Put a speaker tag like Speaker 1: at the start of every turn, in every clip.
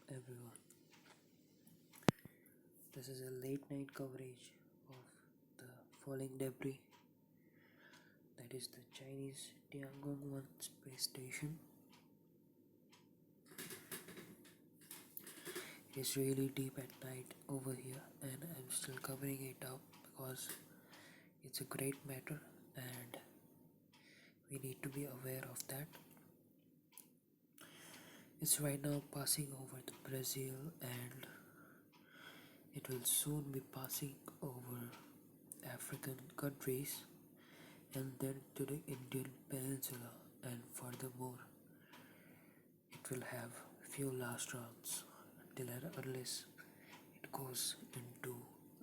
Speaker 1: everyone. This is a late night coverage of the falling debris, that is the Chinese Tiangong 1 space station. It is really deep at night over here, and I'm still covering it up because it's a great matter and we need to be aware of that. It's right now passing over the Brazil, and it will soon be passing over African countries and then to the Indian Peninsula, and furthermore it will have few last rounds until and unless it goes into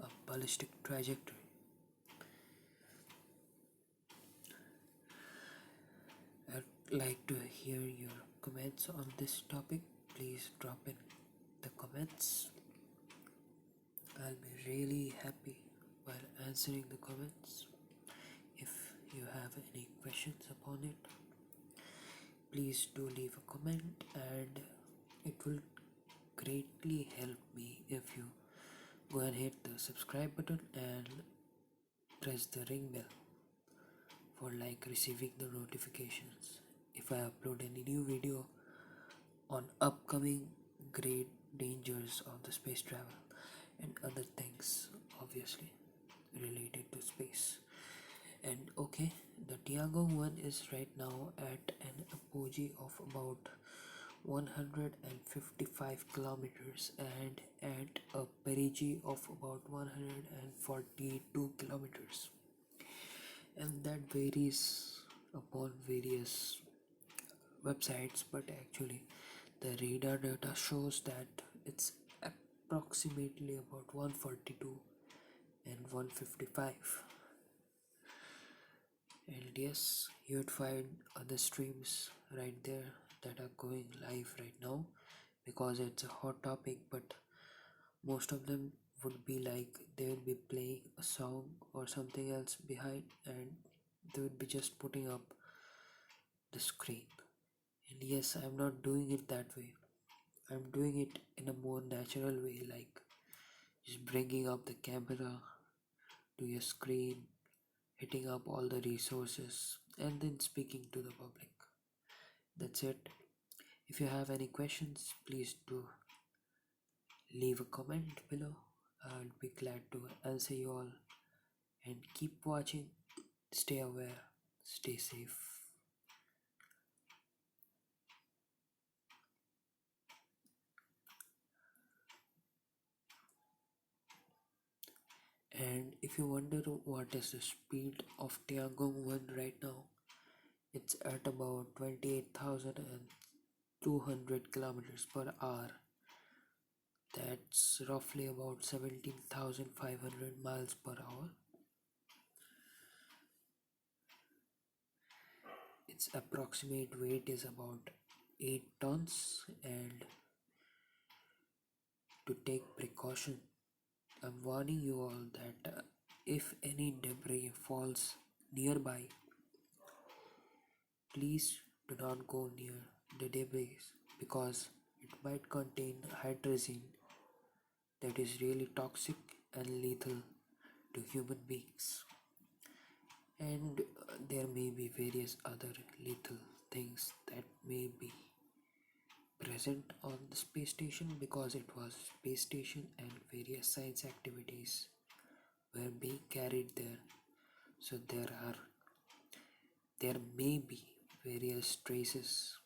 Speaker 1: a ballistic trajectory. I'd like to hear your comments on this topic. Please drop in the comments. I'll be really happy while answering the comments. If you have any questions upon it, please do leave a comment, and it will greatly help me if you go and hit the subscribe button and press the ring bell for receiving the notifications if I upload any new video on upcoming great dangers of the space travel and other things obviously related to space. And okay, the Tiangong 1 is right now at an apogee of about 155 kilometers and at a perigee of about 142 kilometers, and that varies upon various websites, but actually the radar data shows that it's approximately about 142 and 155. And yes, you'd find other streams right there that are going live right now because it's a hot topic, but most of them would be like they would be playing a song or something else behind, and they would be just putting up the screen. And yes, I'm not doing it that way. I'm doing it in a more natural way, like just bringing up the camera to your screen, hitting up all the resources, and then speaking to the public. That's it. If you have any questions, please do leave a comment below. I'll be glad to answer you all. And keep watching, stay aware, stay safe. And if you wonder what is the speed of Tiangong 1 right now, it's at about 28,200 kilometers per hour. That's roughly about 17,500 miles per hour. Its approximate weight is about 8 tons, and to take precaution, I'm warning you all that if any debris falls nearby, please do not go near the debris because it might contain hydrazine that is really toxic and lethal to human beings. And there may be various other lethal things that may be present on the space station because it was a space station and various science activities were being carried there. So there may be various traces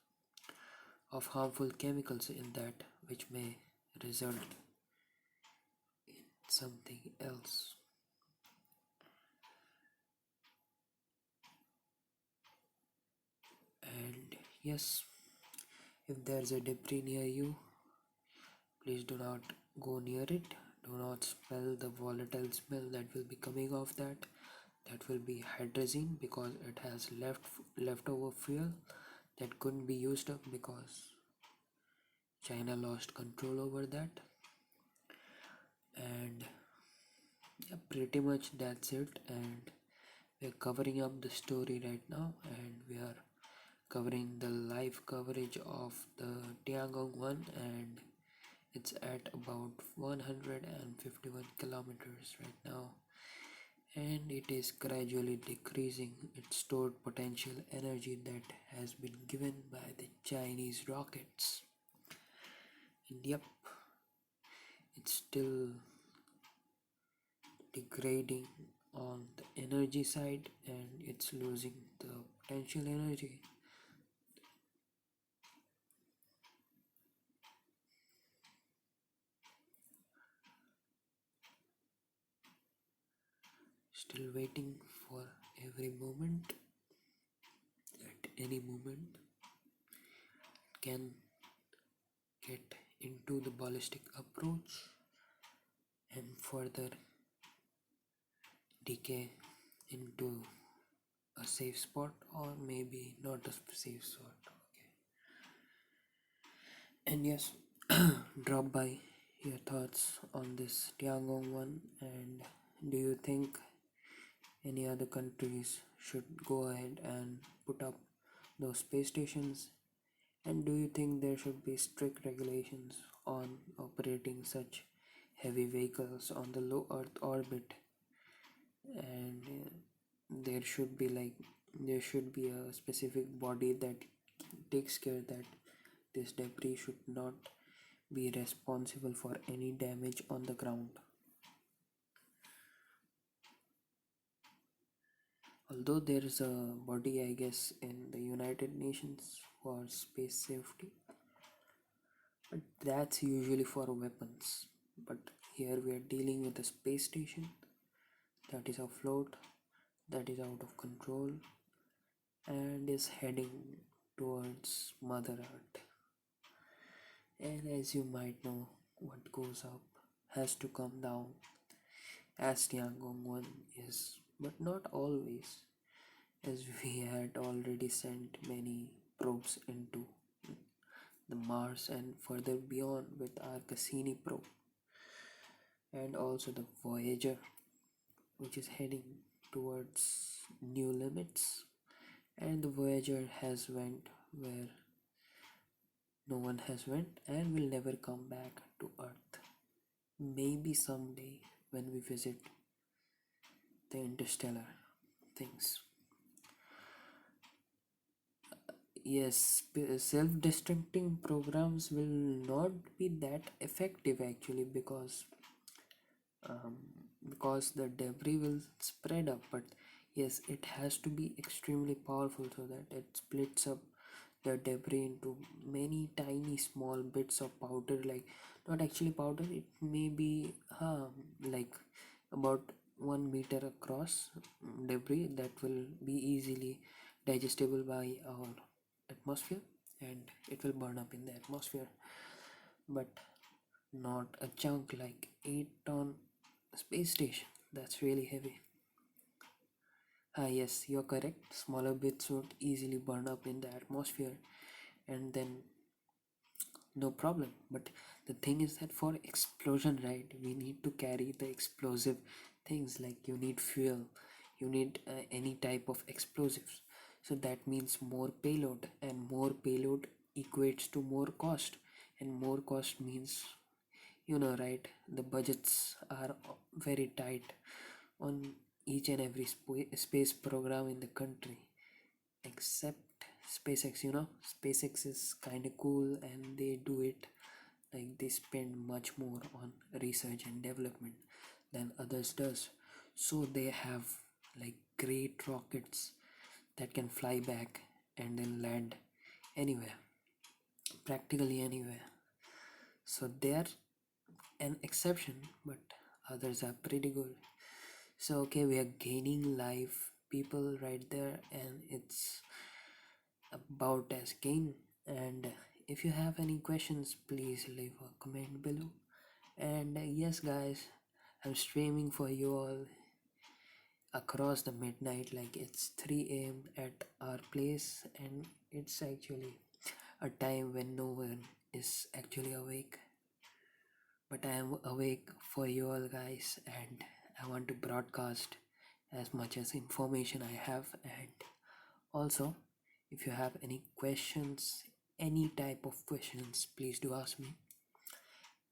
Speaker 1: of harmful chemicals in that which may result in something else. And yes, if there's a debris near you, please do not go near it. Do not smell the volatile smell that will be coming off that. That will be hydrazine because it has leftover fuel that couldn't be used up because China lost control over that. And yeah, pretty much that's it. And we're covering up the story right now, and we are covering the live coverage of the Tiangong 1, and It's at about 151 kilometers right now, and it is gradually decreasing its stored potential energy that has been given by the Chinese rockets. And yep, it's still degrading on the energy side and it's losing the potential energy. Still waiting for every moment. At any moment, it can get into the ballistic approach and further decay into a safe spot or maybe not a safe spot. Okay. And yes, drop by your thoughts on this Tiangong one, and do you think any other countries should go ahead and put up those space stations? And do you think there should be strict regulations on operating such heavy vehicles on the low Earth orbit? And there should be a specific body that takes care that this debris should not be responsible for any damage on the ground. Although there is a body, I guess, in the United Nations for space safety, but that's usually for weapons. But here we are dealing with a space station that is afloat, that is out of control, and is heading towards Mother Earth. And as you might know, what goes up has to come down, as Tiangong 1 is, but not always, as we had already sent many probes into the Mars and further beyond with our Cassini probe, and also the Voyager, which is heading towards new limits, and the Voyager has went where no one has went and will never come back to Earth. Maybe someday when we visit the interstellar things. Yes, self-destructing programs will not be that effective actually um, because the debris will spread up. But yes, it has to be extremely powerful so that it splits up the debris into many tiny small bits of powder, like not actually powder, it may be like about 1 meter across debris that will be easily digestible by our atmosphere and it will burn up in the atmosphere, but not a chunk like 8 ton space station. That's really heavy. Yes, you're correct. Smaller bits would easily burn up in the atmosphere and then no problem. But the thing is that for explosion, right, we need to carry the explosive things, like you need fuel, you need any type of explosives. So that means more payload, and more payload equates to more cost, and more cost means, you know, right, the budgets are very tight on each and every space program in the country, except SpaceX. You know, SpaceX is kind of cool and they do it like they spend much more on research and development than others does. So they have like great rockets that can fly back and then land anywhere, practically anywhere. So they're an exception, but others are pretty good. So okay, we are gaining live people right there, and it's about as gain. And if you have any questions, please leave a comment below. And yes, guys, I'm streaming for you all across the midnight, like it's 3 a.m. at our place, and it's actually a time when no one is actually awake. But I am awake for you all, guys, and I want to broadcast as much as information I have. And also, if you have any questions, any type of questions, please do ask me.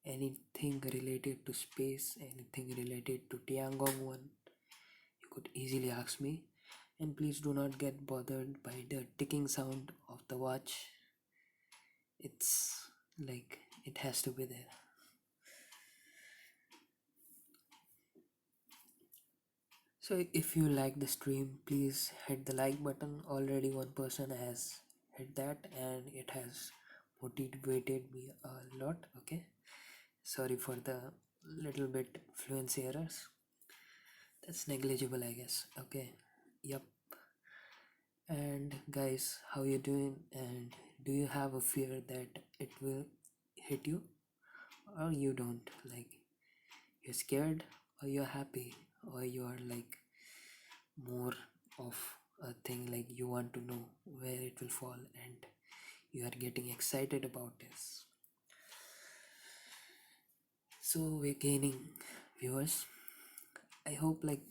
Speaker 1: anything related to space, anything related to Tiangong 1, you could easily ask me. And please do not get bothered by the ticking sound of the watch. It's like it has to be there. So if you like the stream, please hit the like button. Already one person has hit that and it has motivated me a lot. Okay. Sorry for the little bit fluency errors. That's negligible, I guess. Okay. Yep. And guys, how you doing? And do you have a fear that it will hit you, or you don't? Like you're scared, or you're happy, or you're like more of a thing like you want to know where it will fall and you are getting excited about this. So we're gaining viewers. I hope like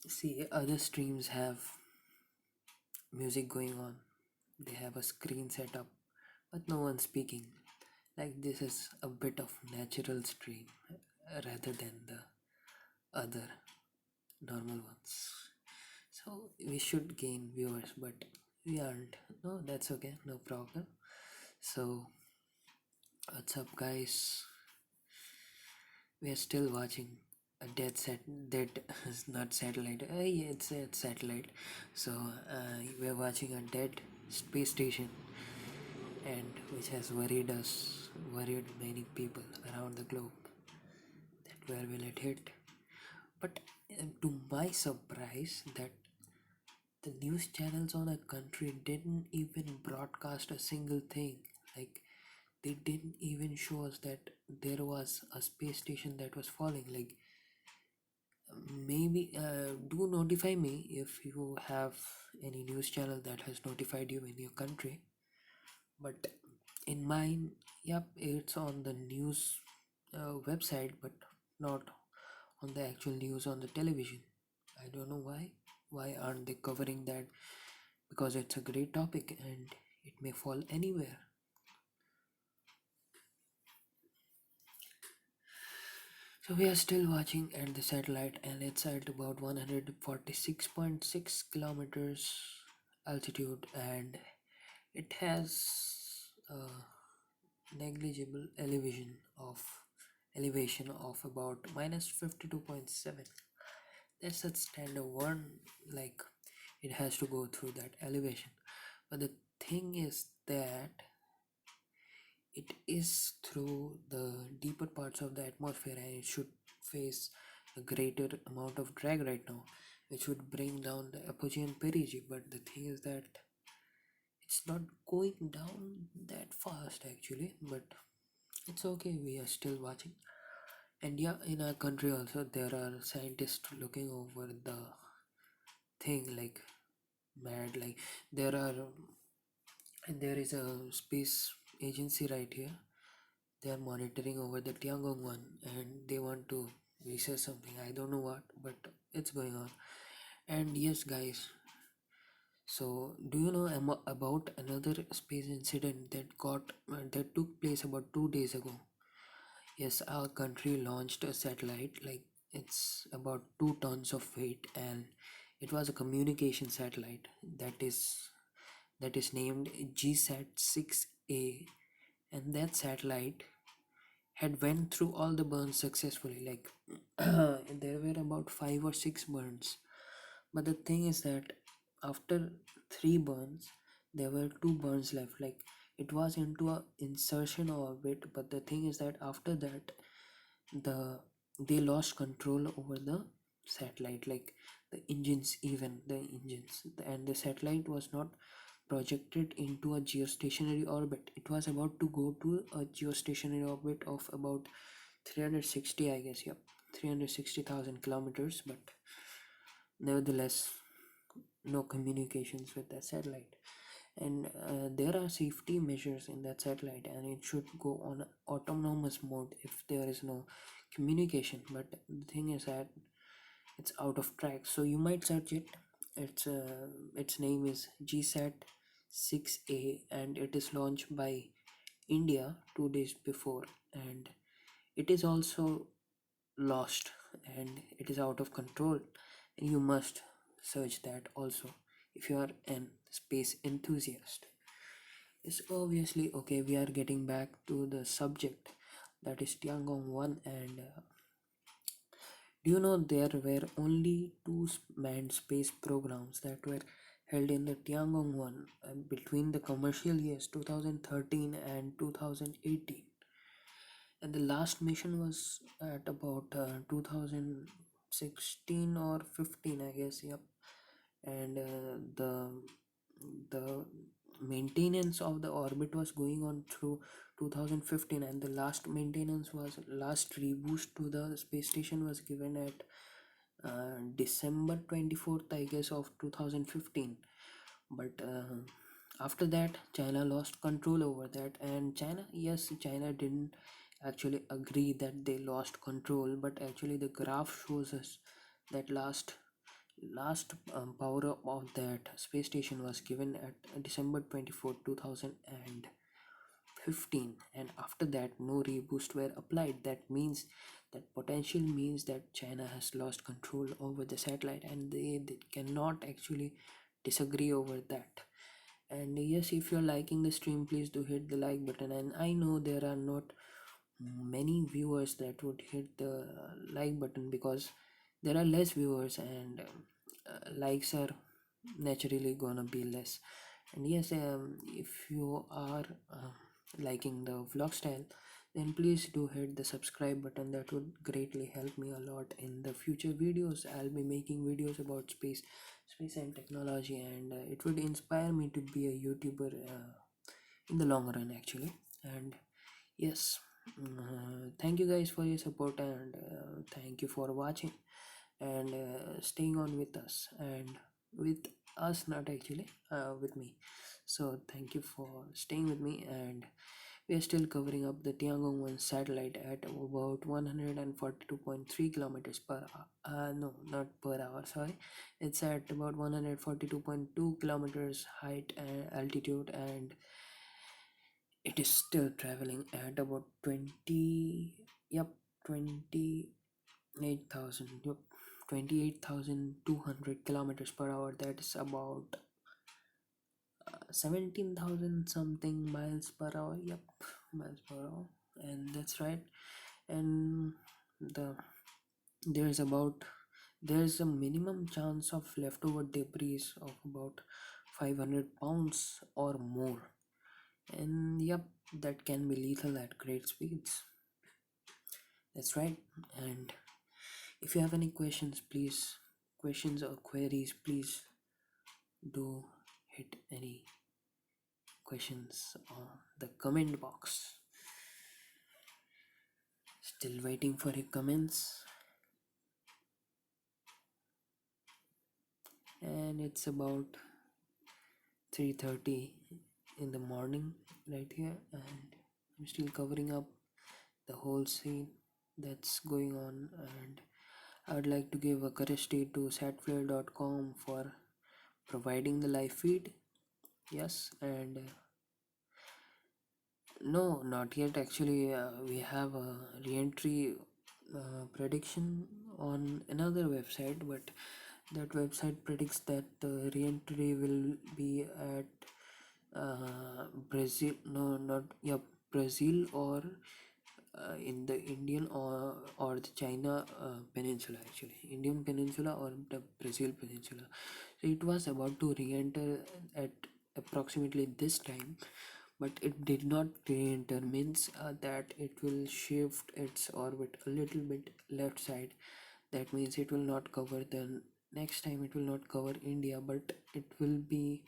Speaker 1: see other streams have music going on. They have a screen set up but no one speaking. Like this is a bit of natural stream rather than the other normal ones. So we should gain viewers but we aren't. No, that's okay, no problem. So what's up guys? We are still watching a dead not satellite. Yeah, it's satellite. So we're watching a dead space station, and which has worried many people around the globe. That where will it hit? But to my surprise, that the news channels on a country didn't even broadcast a single thing. Like they didn't even show us that there was a space station that was falling. Like maybe do notify me if you have any news channel that has notified you in your country. But in mine, yep, it's on the news website, but not on the actual news on the television. I don't know why. Why aren't they covering that? Because it's a great topic and it may fall anywhere. So we are still watching at the satellite and it's at about 146.6 kilometers altitude and it has a negligible elevation of about minus 52.7. That's a standard one, like it has to go through that elevation. But the thing is that it is through the deeper parts of the atmosphere and it should face a greater amount of drag right now, which would bring down the apogee and perigee. But the thing is that it's not going down that fast actually, but it's okay, we are still watching. And yeah, in our country also there are scientists looking over the thing like mad. Like there are and there is a space agency right here. They are monitoring over the Tiangong one and they want to research something. I don't know what, but it's going on. And yes, guys, so do you know about another space incident that took place about 2 days ago? Yes, our country launched a satellite. Like it's about 2 tons of weight, and it was a communication satellite that is named GSAT 6A, and that satellite had went through all the burns successfully. Like there were about 5 or 6 burns, but the thing is that after 3 burns there were 2 burns left. Like it was into a insertion orbit, but the thing is that after that the they lost control over the satellite, like the engines, and the satellite was not projected into a geostationary orbit. It was about to go to a geostationary orbit of about 360, I guess. Yep, 360,000 kilometers, but nevertheless no communications with that satellite. And there are safety measures in that satellite and it should go on autonomous mode if there is no communication. But the thing is that it's out of track, so you might search it. Its name is GSAT 6A and it is launched by India 2 days before, and it is also lost and it is out of control, and you must search that also if you are an space enthusiast. It's obviously okay. We are getting back to the subject, that is Tiangong 1. And do you know there were only two manned space programs that were held in the Tiangong 1 between the commercial years 2013 and 2018, and the last mission was at about 2016 or 15, I guess. Yep. And the maintenance of the orbit was going on through 2015, and the last maintenance was last reboost to the space station was given at December 24th, I guess, of 2015. But after that, China lost control over that. And China, yes, China didn't actually agree that they lost control, but actually the graph shows us that last power up of that space station was given at December 24th, 2015, and after that no reboost were applied. That means that potential means that China has lost control over the satellite, and they cannot actually disagree over that. And yes, if you're liking the stream, please do hit the like button. And I know there are not many viewers that would hit the like button because there are less viewers, and likes are naturally gonna be less. And yes, if you are liking the vlog style, then please do hit the subscribe button. That would greatly help me a lot in the future videos. I'll be making videos about space and technology, and it would inspire me to be a YouTuber in the long run actually. And yes, thank you guys for your support, and thank you for watching and staying on with us, and with us, not actually with me. So thank you for staying with me. And we are still covering up the Tiangong 1 satellite at about 142.3 kilometers per hour. No, not per hour, sorry. It's at about 142.2 kilometers height and altitude, and it is still traveling at about 20, yep, 28,000, yep, 28,200 kilometers per hour. That is about 17,000 something miles per hour. Yep, miles per hour, and that's right. And the there's about there's a minimum chance of leftover debris of about 500 pounds or more, and yep, that can be lethal at great speeds. That's right. And if you have any questions or queries, please do hit any questions on the comment box. Still waiting for your comments. And it's about 3:30 in the morning right here, and I'm still covering up the whole scene that's going on. And I would like to give a courtesy to satflare.com for providing the live feed. Yes. And no, not yet actually. We have a re-entry prediction on another website, but that website predicts that the re-entry will be at Brazil. No, not, yeah, Brazil, or in the Indian or the China peninsula, actually Indian peninsula or the Brazil peninsula. So it was about to re-enter at approximately this time, but it did not re-enter. Means that it will shift its orbit a little bit left side. That means it will not cover the next time, it will not cover India, but it will be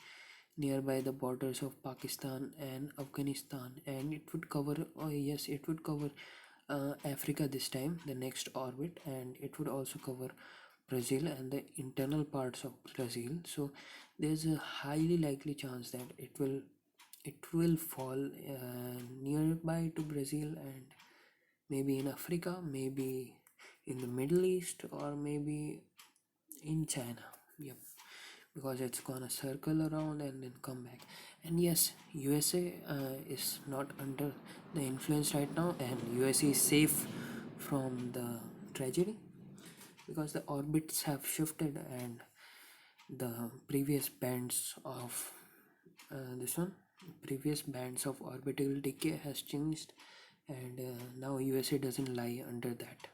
Speaker 1: nearby the borders of Pakistan and Afghanistan, and it would cover, oh yes, it would cover Africa this time, the next orbit, and it would also cover Brazil and the internal parts of Brazil. So there's a highly likely chance that it will fall nearby to Brazil, and maybe in Africa, maybe in the Middle East, or maybe in China. Yep, because it's gonna circle around and then come back. And yes, USA is not under the influence right now, and USA is safe from the tragedy because the orbits have shifted, and the previous bands of this one previous bands of orbital decay has changed, and now USA doesn't lie under that.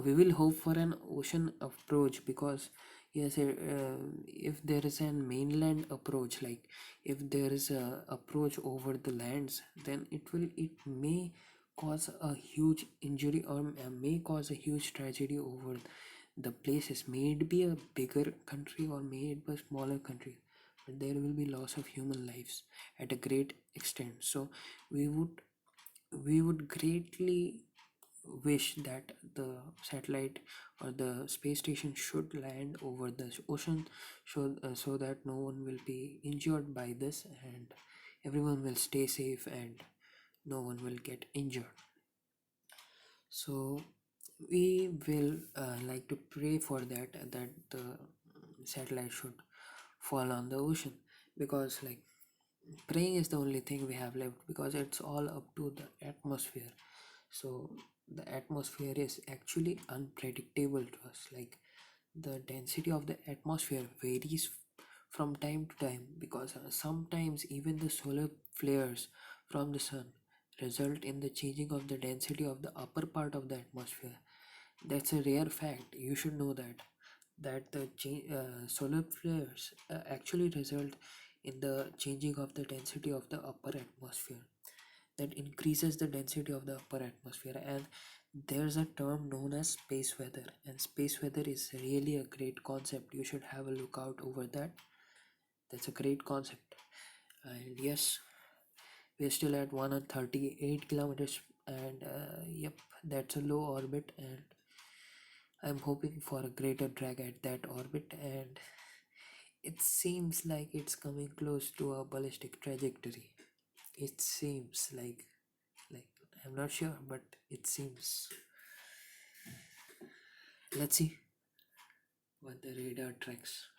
Speaker 1: We will hope for an ocean approach because yes, if there is an mainland approach, like if there is a approach over the lands, then it may cause a huge injury or may cause a huge tragedy over the places. May it be a bigger country or may it be a smaller country, but there will be loss of human lives at a great extent. So we would we would greatly wish that the satellite or the space station should land over the ocean, so that no one will be injured by this, and everyone will stay safe and no one will get injured. So we will like to pray for that the satellite should fall on the ocean, because like praying is the only thing we have left, because it's all up to the atmosphere. So the atmosphere is actually unpredictable to us. Like the density of the atmosphere varies from time to time, because sometimes even the solar flares from the sun result in the changing of the density of the upper part of the atmosphere. That's a rare fact, you should know that the solar flares actually result in the changing of the density of the upper atmosphere, that increases the density of the upper atmosphere. And there's a term known as space weather, and space weather is really a great concept. You should have a look out over that. That's a great concept. And yes, we're still at 138 kilometers, and yep, that's a low orbit, and I'm hoping for a greater drag at that orbit, and it seems like it's coming close to a ballistic trajectory. It seems like I'm not sure, but it seems. Let's see what the radar tracks.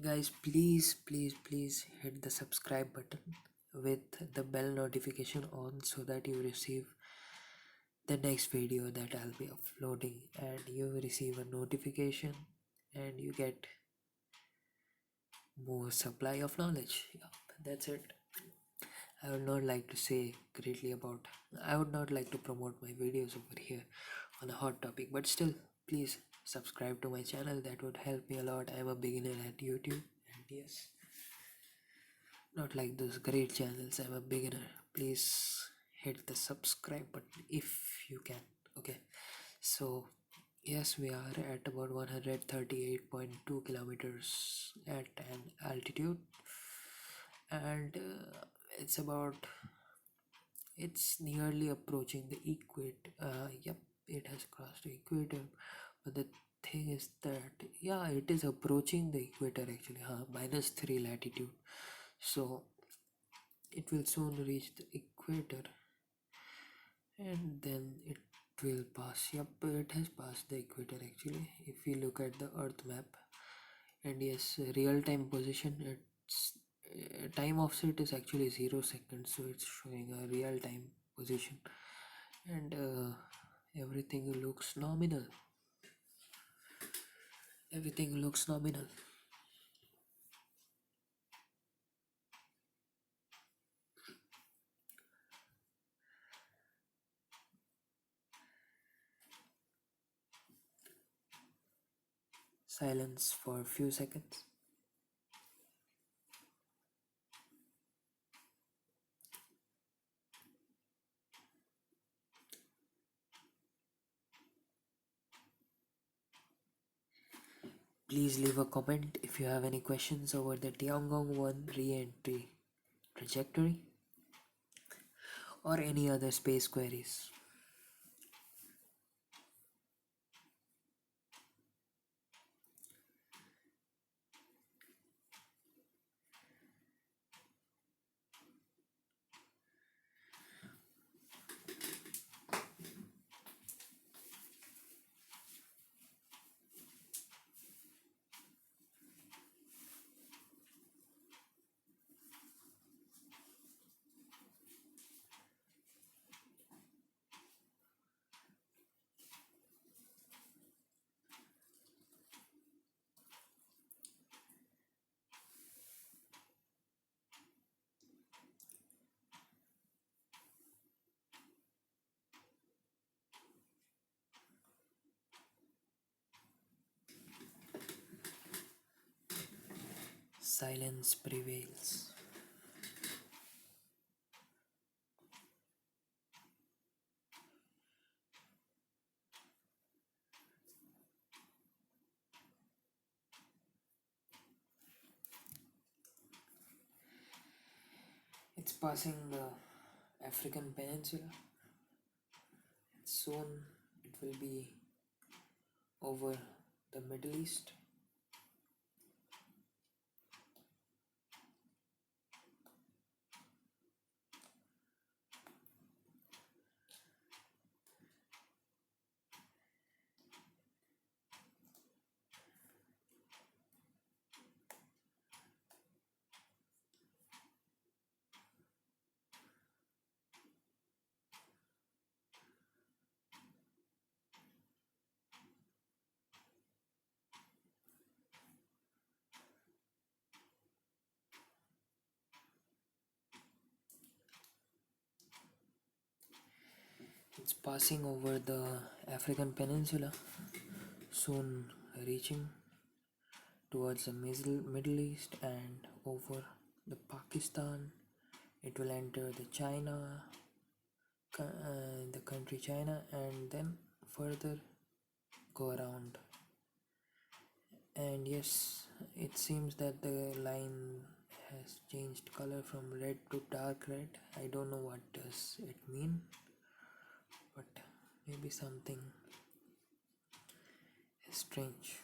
Speaker 1: Guys, please hit the subscribe button with the bell notification on, so that you receive the next video that I'll be uploading, and you receive a notification and you get more supply of knowledge. Yeah, that's it. I would not like to say greatly about. I would not like to promote my videos over here on a hot topic, but still, please subscribe to my channel. That would help me a lot. I'm a beginner at YouTube, and yes, not like those great channels. I'm a beginner. Please hit the subscribe button if you can. Okay, so yes, we are at about 138.2 kilometers at an altitude, and it's about it's nearly approaching the equator. Yep, it has crossed the equator, but the thing is that yeah, it is approaching the equator actually. -3 latitude, so it will soon reach the equator, and then it will pass. Yep, it has passed the equator actually. If we look at the Earth map, and yes, real time position, it's time offset is actually 0 seconds, so it's showing a real time position, and everything looks nominal. Everything looks nominal. Silence for a few seconds. Please leave a comment if you have any questions over the Tiangong 1 re-entry trajectory or any other space queries. silence prevails. It's passing the African peninsula. Soon it will be over the Middle East. It's passing over the African peninsula, soon reaching towards the Middle East and over the Pakistan. It will enter the China, the country China, and then further go around. And yes, it seems that the line has changed color from red to dark red. I don't know what does it mean, but maybe something strange.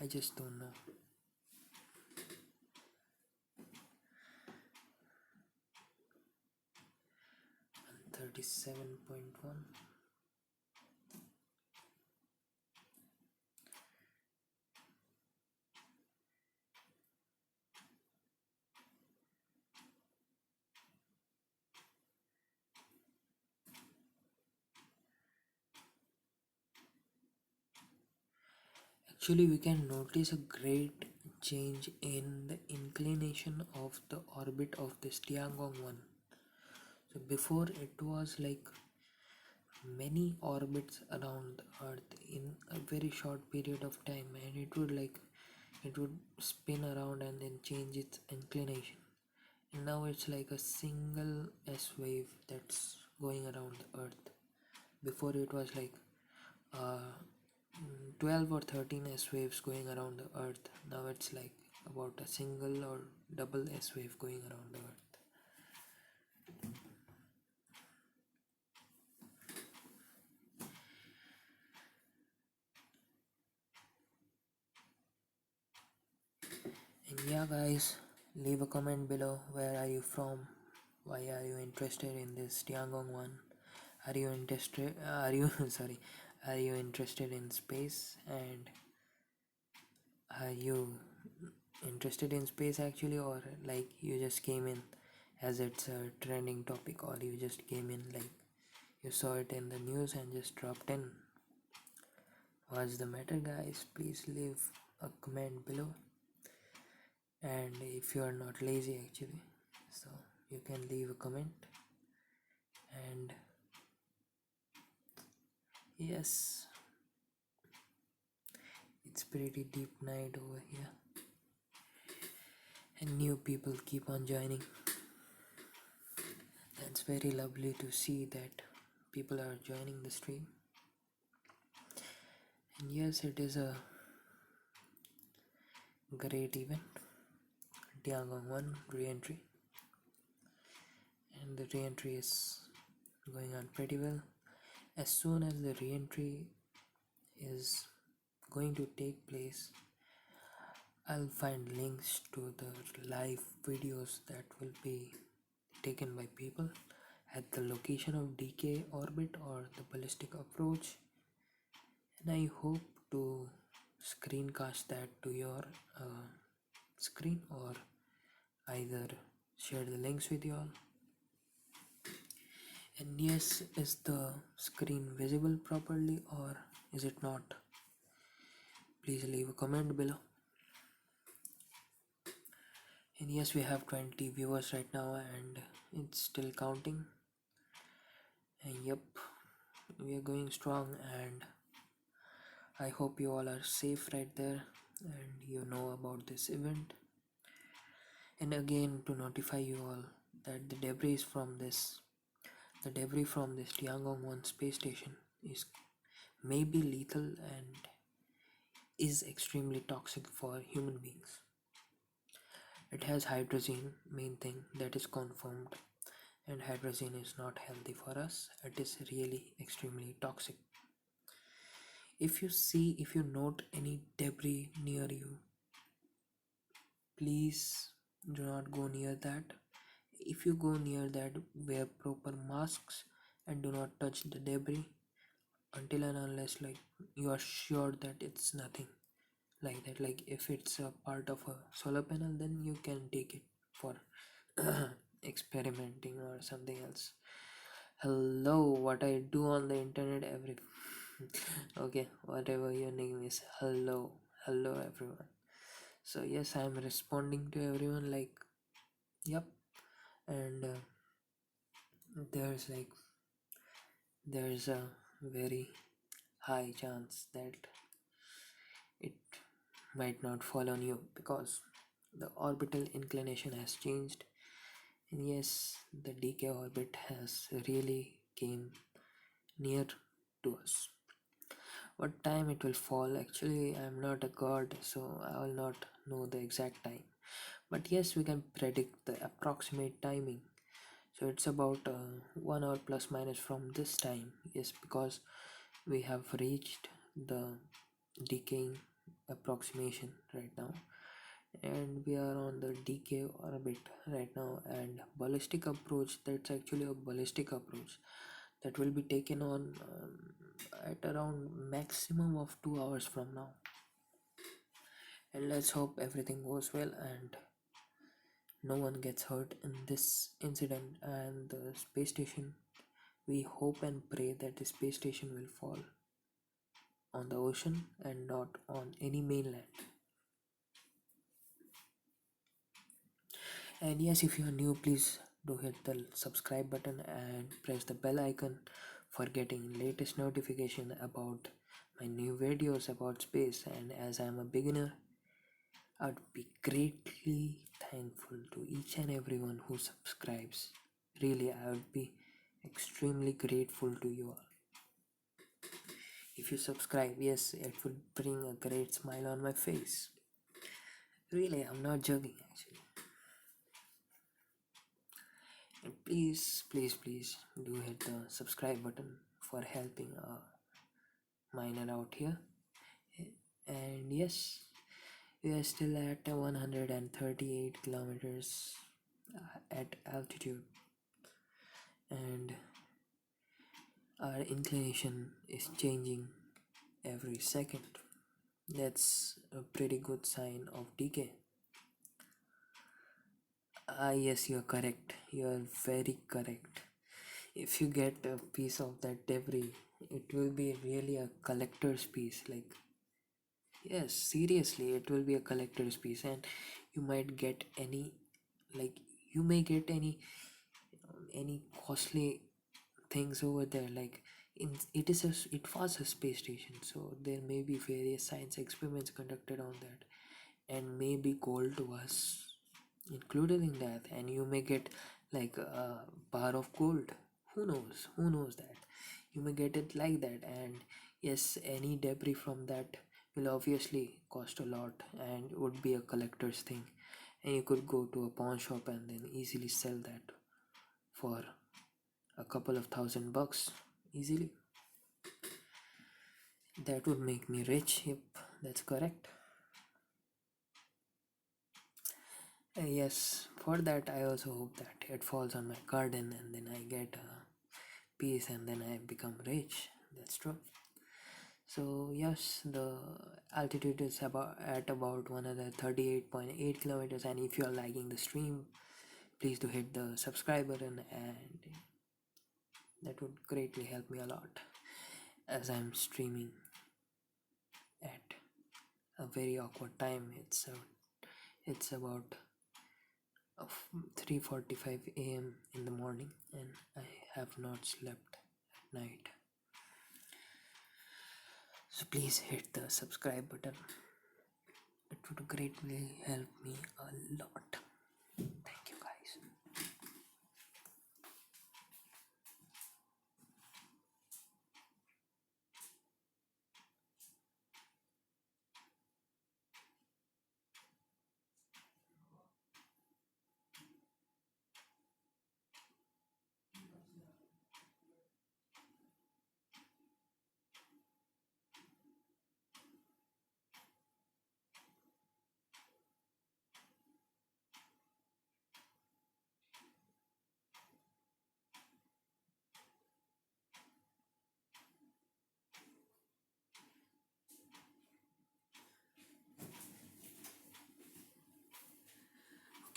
Speaker 1: I just don't know. 37.1. Actually, we can notice a great change in the inclination of the orbit of this Tiangong 1. So before it was like many orbits around the Earth in a very short period of time, and it would spin around and then change its inclination. And now it's like a single S wave that's going around the Earth. Before it was like uh, 12 or 13 S waves going around the Earth. Now it's like about a single or double S wave going around the Earth. And yeah, guys, leave a comment below. Where are you from? Why are you interested in this Tiangong one? Are you interested? Are you sorry? Are you interested in space? And are you interested in space actually, or like you just came in as it's a trending topic, or you just came in like you saw it in the news and just dropped in? What's the matter, guys? Please leave a comment below. And if you are not lazy actually, so you can leave a comment. And yes, it's pretty deep night over here, and new people keep on joining. That's very lovely to see that people are joining the stream. And yes, it is a great event, Tiangong 1 re-entry, and the re-entry is going on pretty well. As soon as the re-entry is going to take place, I'll find links to the live videos that will be taken by people at the location of decay orbit or the ballistic approach, and I hope to screencast that to your screen, or either share the links with you all. And yes, is the screen visible properly or is it not? Please leave a comment below. And yes, we have 20 viewers right now and it's still counting. And yep, we are going strong, and I hope you all are safe right there and you know about this event. And again, to notify you all that the debris from this Tiangong 1 space station is maybe lethal and is extremely toxic for human beings. It has hydrogen, main thing that is confirmed, and hydrogen is not healthy for us. It is really extremely toxic. If you note any debris near you, please do not go near that. If you go near that, wear proper masks and do not touch the debris until and unless like you are sure that it's nothing like that. Like if it's a part of a solar panel, then you can take it for experimenting or something else. Hello, what I do on the internet every okay, whatever your name is. Hello everyone. So yes, I'm responding to everyone like yep, and there's like there's a very high chance that it might not fall on you because the orbital inclination has changed, and yes, the decay orbit has really came near to us. What time it will fall? Actually, I'm not a god, so I will not know the exact time. But yes, we can predict the approximate timing. So it's about 1 hour plus minus from this time. Yes, because we have reached the decaying approximation right now, and we are on the decay orbit right now. And ballistic approach, that's actually a ballistic approach that will be taken on at around maximum of 2 hours from now. And let's hope everything goes well and no one gets hurt in this incident. And the space station, we hope and pray that the space station will fall on the ocean and not on any mainland. And yes, if you are new, please do hit the subscribe button and press the bell icon for getting latest notification about my new videos about space. And as I'm a beginner, I'd be greatly thankful to each and everyone who subscribes. Really, I would be extremely grateful to you all. If you subscribe, yes, it will bring a great smile on my face. Really, I'm not joking actually. And please do hit the subscribe button for helping a miner out here. And yes, we are still at 138 kilometers at altitude, and our inclination is changing every second. That's a pretty good sign of decay. Ah, yes, you're correct. You're very correct. If you get a piece of that debris, it will be really a collector's piece. Like, yes, seriously, it will be a collector's piece, and you might get any, like, you may get any costly things over there. Like, it was a space station, so there may be various science experiments conducted on that, and maybe gold was included in that, and you may get like a bar of gold. Who knows that you may get it like that. And yes, any debris from that will obviously cost a lot and would be a collector's thing, and you could go to a pawn shop and then easily sell that for a couple of $1,000 easily. That would make me rich. Yep, that's correct. Yes, for that I also hope that it falls on my garden and then I get peace and then I become rich. That's true. So yes, the altitude is about 138.8 kilometers, and if you are liking the stream, please do hit the subscribe button, and that would greatly help me a lot as I'm streaming at a very awkward time. It's about 3:45 a.m. in the morning, and I have not slept at night. So please hit the subscribe button. It would greatly help me a lot. Thank you, guys.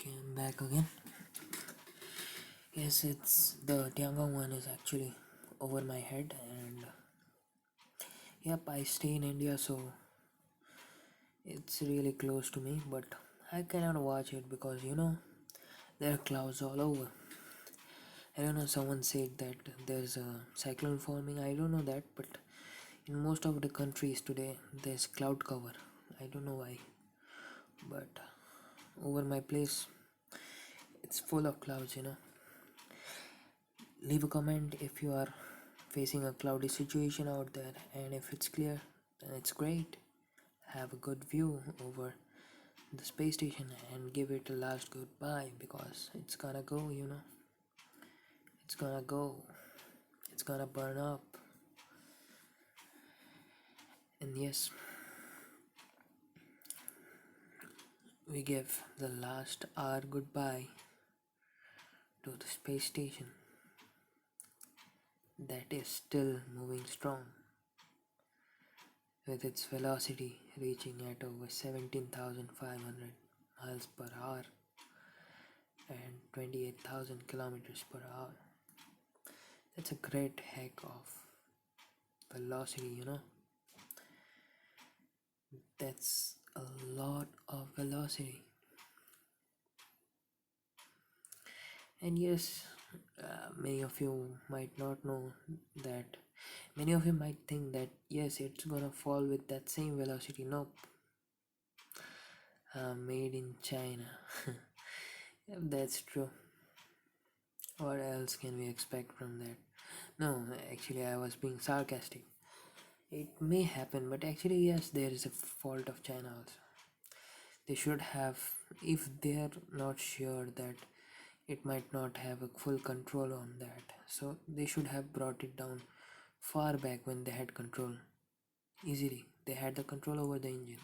Speaker 1: Okay, I'm back again. Yes, it's the Tiangong one is actually over my head, and yep, I stay in India, so it's really close to me, but I cannot watch it because there are clouds all over. I don't know, someone said that there's a cyclone forming. I don't know that, but in most of the countries today, there's cloud cover. I don't know why, but over my place, it's full of clouds. Leave a comment if you are facing a cloudy situation out there, and if it's clear, then it's great. Have a good view over the space station and give it a last goodbye because it's gonna go. It's gonna go, it's gonna burn up. And yes, we give the last hour goodbye to the space station that is still moving strong, with its velocity reaching at over 17,500 miles per hour and 28,000 kilometers per hour. That's a great heck of velocity. That's a lot of velocity. And yes, many of you might not know that. Many of you might think that yes, it's gonna fall with that same velocity. Nope, made in China. Yep, that's true. What else can we expect from that? No, actually, I was being sarcastic. It may happen, but actually, yes, there is a fault of China also. They should have, if they are not sure that it might not have a full control on that, so they should have brought it down far back when they had control easily. They had the control over the engine.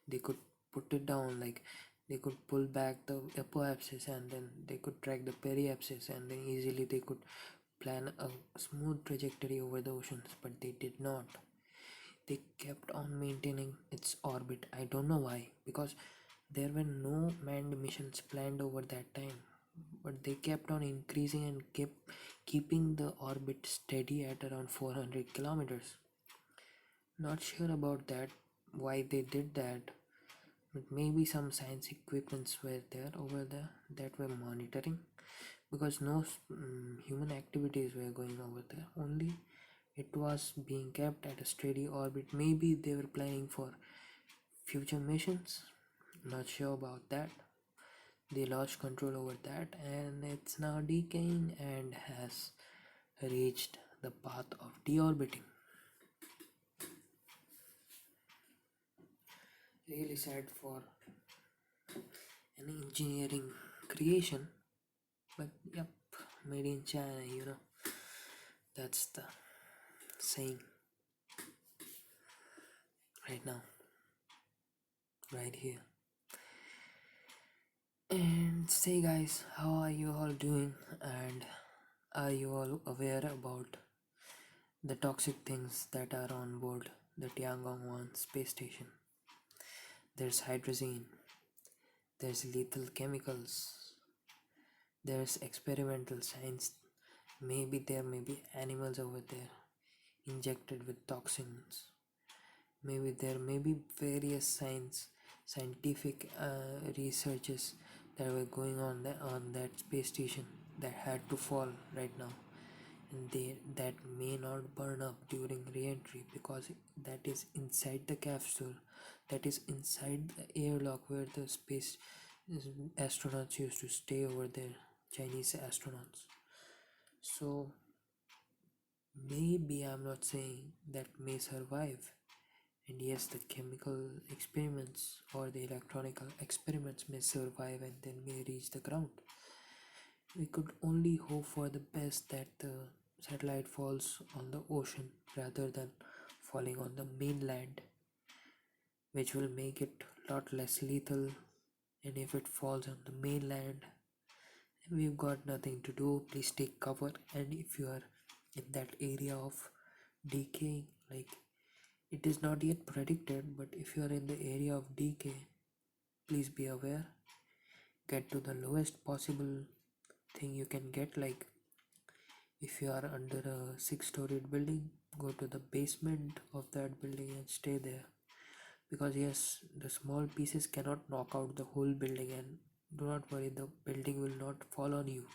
Speaker 1: They could put it down, like they could pull back the apoapsis and then they could track the periapsis, and then easily they could plan a smooth trajectory over the oceans, but they did not. They kept on maintaining its orbit. I don't know why, because there were no manned missions planned over that time, but they kept on increasing and kept keeping the orbit steady at around 400 kilometers. Not sure about that, why they did that, but maybe some science equipments were there over there that were monitoring, because no human activities were going over there. Only it was being kept at a steady orbit. Maybe they were planning for future missions. Not sure about that. They lost control over that, and it's now decaying and has reached the path of deorbiting. Really sad for an engineering creation, but yep, made in China. That's the saying right now, right here. And say, guys, how are you all doing? And are you all aware about the toxic things that are on board the Tiangong 1 space station? There's hydrazine, there's lethal chemicals, there's experimental science. Maybe there may be animals over there injected with toxins. Maybe there may be various scientific researches that were going on on that space station that had to fall right now. and that may not burn up during re-entry because that is inside the capsule, that is inside the airlock where the space astronauts used to stay over there, Chinese astronauts. So maybe I'm not saying that may survive, and yes, the chemical experiments or the electronic experiments may survive and then may reach the ground. We could only hope for the best, that the satellite falls on the ocean rather than falling on the mainland, which will make it a lot less lethal. And if it falls on the mainland, we've got nothing to do. Please take cover. And if you are in that area of decay, like, it is not yet predicted, but if you are in the area of decay, please be aware. Get to the lowest possible thing you can get, like if you are under a six-storied building, go to the basement of that building and stay there. Because yes, the small pieces cannot knock out the whole building, and do not worry, the building will not fall on you.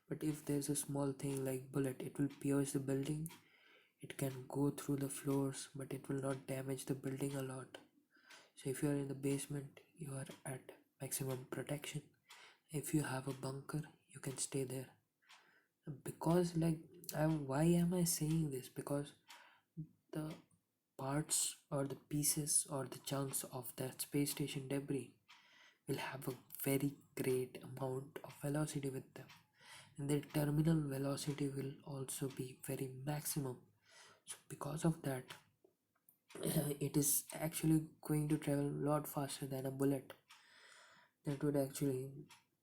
Speaker 1: But if there's a small thing like bullet, it will pierce the building. It can go through the floors, but it will not damage the building a lot. So if you are in the basement, you are at maximum protection. If you have a bunker, you can stay there. Because why am I saying this? Because the parts or the pieces or the chunks of that space station debris will have a very great amount of velocity with them, and their terminal velocity will also be very maximum. So because of that, it is actually going to travel a lot faster than a bullet. That would actually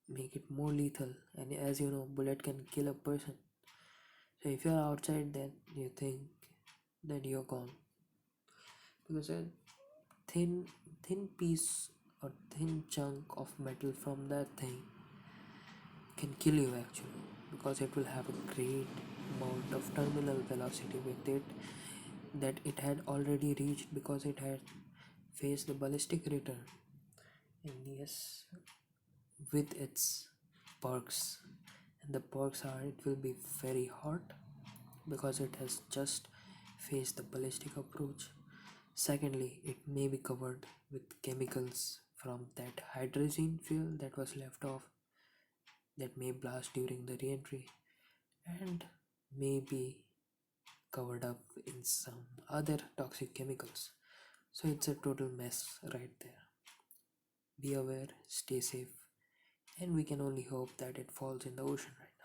Speaker 1: make it more lethal, and as you know, bullet can kill a person. So if you're outside, then you think that you're gone, because a thin thin piece or thin chunk of metal from that thing can kill you actually, because it will have a great amount of terminal velocity with it that it had already reached because it had faced the ballistic return. And yes, with its perks, and the perks are it will be very hot because it has just faced the ballistic approach. Secondly, it may be covered with chemicals from that hydrogen fuel that was left off, that may blast during the re-entry, and may be covered up in some other toxic chemicals. So it's a total mess right there. Be aware, stay safe, and we can only hope that it falls in the ocean right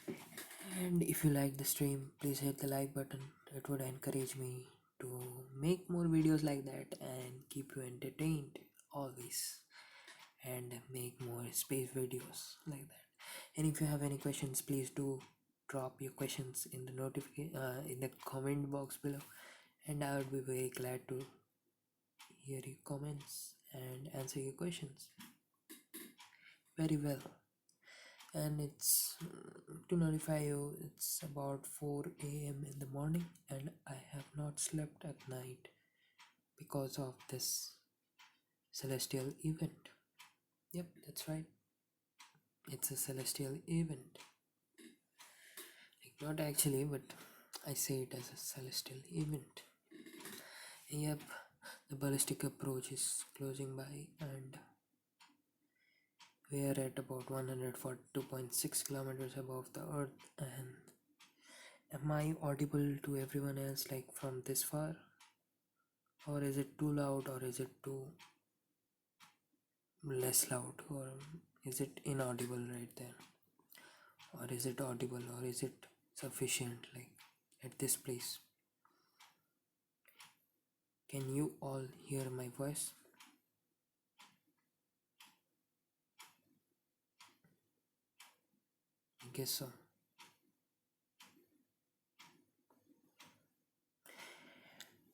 Speaker 1: now. And if you like the stream, please hit the like button. It would encourage me to make more videos like that and keep you entertained always, and make more space videos like that. And if you have any questions, please do drop your questions in the in the comment box below, and I would be very glad to hear your comments and answer your questions very well. And it's to notify you, it's about 4 a.m. in the morning, and I have not slept at night because of this celestial event. Yep, that's right. It's a celestial event. Like, not actually, but I say it as a celestial event. Yep, the ballistic approach is closing by, and we are at about 142.6 kilometers above the earth. And am I audible to everyone else, like from this far? Or is it too loud, or is it too less loud, or is it inaudible right there? Or is it audible, or is it sufficient, like at this place? Can you all hear my voice? I guess so.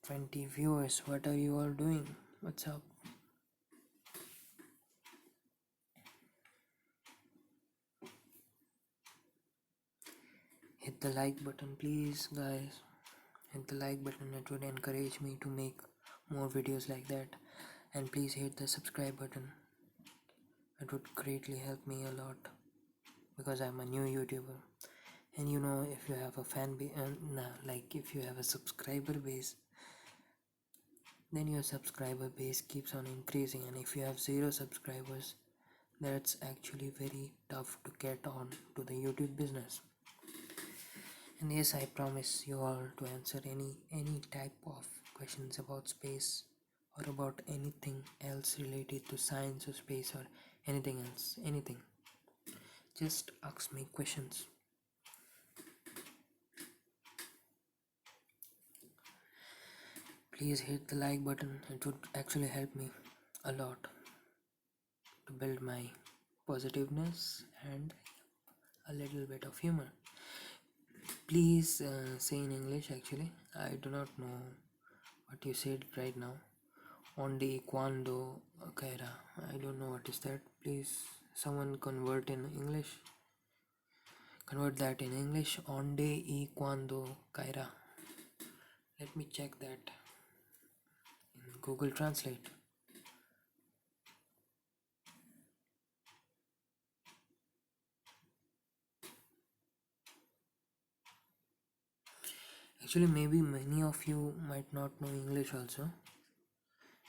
Speaker 1: 20 viewers, what are you all doing? What's up? Hit the like button, please, guys. Hit the like button, it would encourage me to make more videos like that. And please hit the subscribe button. It would greatly help me a lot because I'm a new YouTuber. And if you have a fan base, like if you have a subscriber base, then your subscriber base keeps on increasing. And if you have zero subscribers, that's actually very tough to get on to the YouTube business. And yes, I promise you all to answer any type of questions about space or about anything else related to science or space or anything else. Anything. Just ask me questions. Please hit the like button. It would actually help me a lot to build my positiveness and a little bit of humor. Please say in English actually. I do not know what you said right now. Onde, quando, caerá. I don't know what is that. Please, someone convert in English. Convert that in English. Onde y cuando caerá. Let me check that in Google Translate. Actually, maybe many of you might not know English also.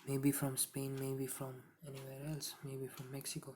Speaker 1: Maybe from Spain, maybe from anywhere else, maybe from Mexico.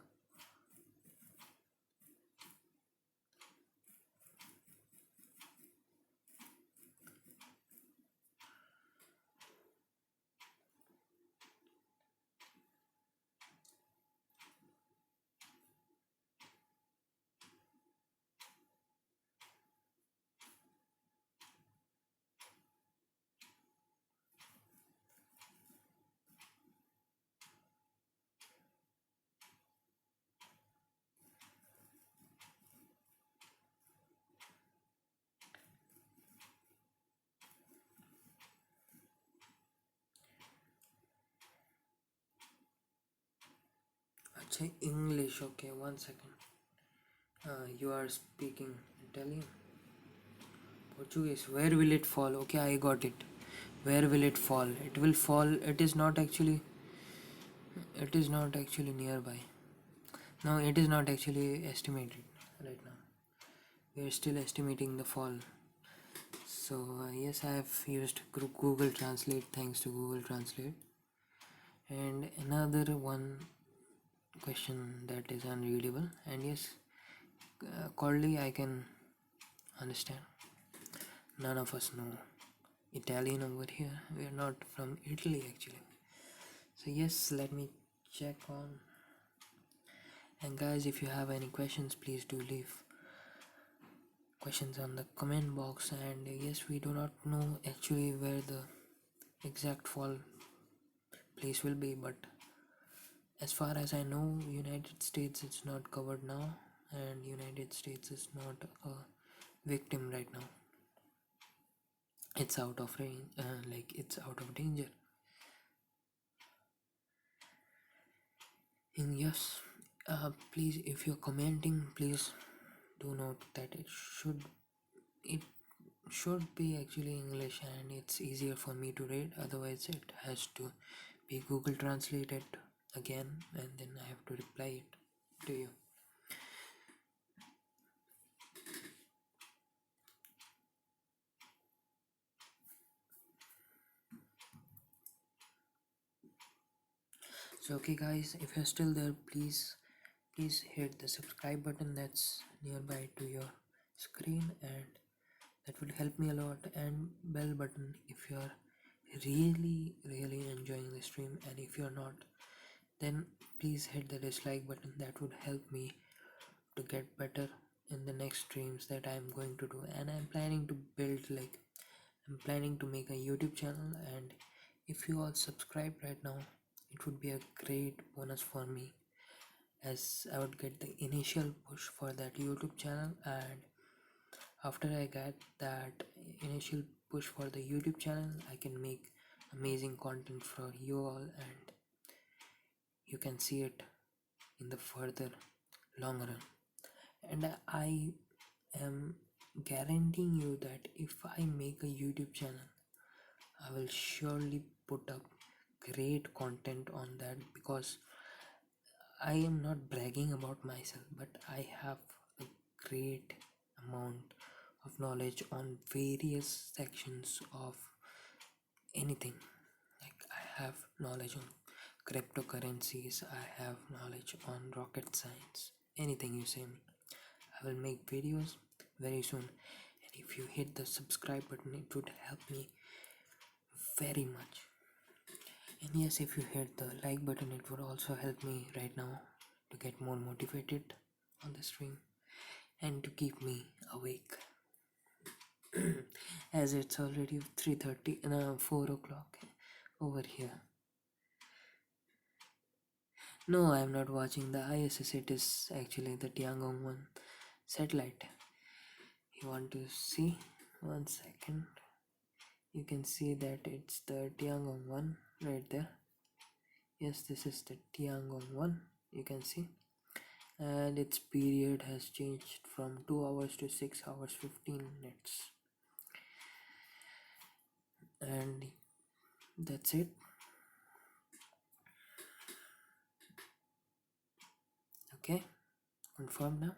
Speaker 1: Acha, English, okay, 1 second. You are speaking Italian? Portuguese. Where will it fall? Okay, I got it. Where will it fall? It will fall. It is not actually. It is not actually nearby. No, it is not actually estimated right now. We are still estimating the fall. So yes, I have used Google Translate. Thanks to Google Translate. And another one question that is unreadable. And yes, coldly I can understand. None of us know Italian over here. We are not from Italy actually. So yes, let me check on. And guys, if you have any questions, please do leave questions on the comment box. And yes, we do not know actually where the exact fall place will be, but as far as I know, United States is not covered now, and United States is not a victim right now. It's out of range, like it's out of danger. And yes, please, if you're commenting, please do note that it should be actually English, and it's easier for me to read. Otherwise, it has to be Google translated again, and then I have to reply it to you. So okay guys, if you're still there, please hit the subscribe button that's nearby to your screen, and that will help me a lot, and bell button if you're really enjoying the stream. And if you're not, then please hit the dislike button. That would help me to get better in the next streams that I'm going to do. And I'm planning to make a YouTube channel, and if you all subscribe right now, it would be a great bonus for me, as I would get the initial push for that YouTube channel. And after I get that initial push for the YouTube channel, I can make amazing content for you all, and you can see it in the further long run. And I am guaranteeing you that if I make a YouTube channel, I will surely put up great content on that, because I am not bragging about myself, but I have a great amount of knowledge on various sections of anything. Like I have knowledge on cryptocurrencies, I have knowledge on rocket science, anything you say me. I will make videos very soon. And if you hit the subscribe button, it would help me very much. And yes, if you hit the like button, it would also help me right now to get more motivated on the stream and to keep me awake. As it's already 3:30 and 4 o'clock over here. No, I am not watching the ISS. It is actually the Tiangong 1 satellite. You want to see? 1 second. You can see that it's the Tiangong 1 right there. Yes, this is the Tiangong 1. You can see. And its period has changed from 2 hours to 6 hours 15 minutes. And that's it. Okay, confirmed now.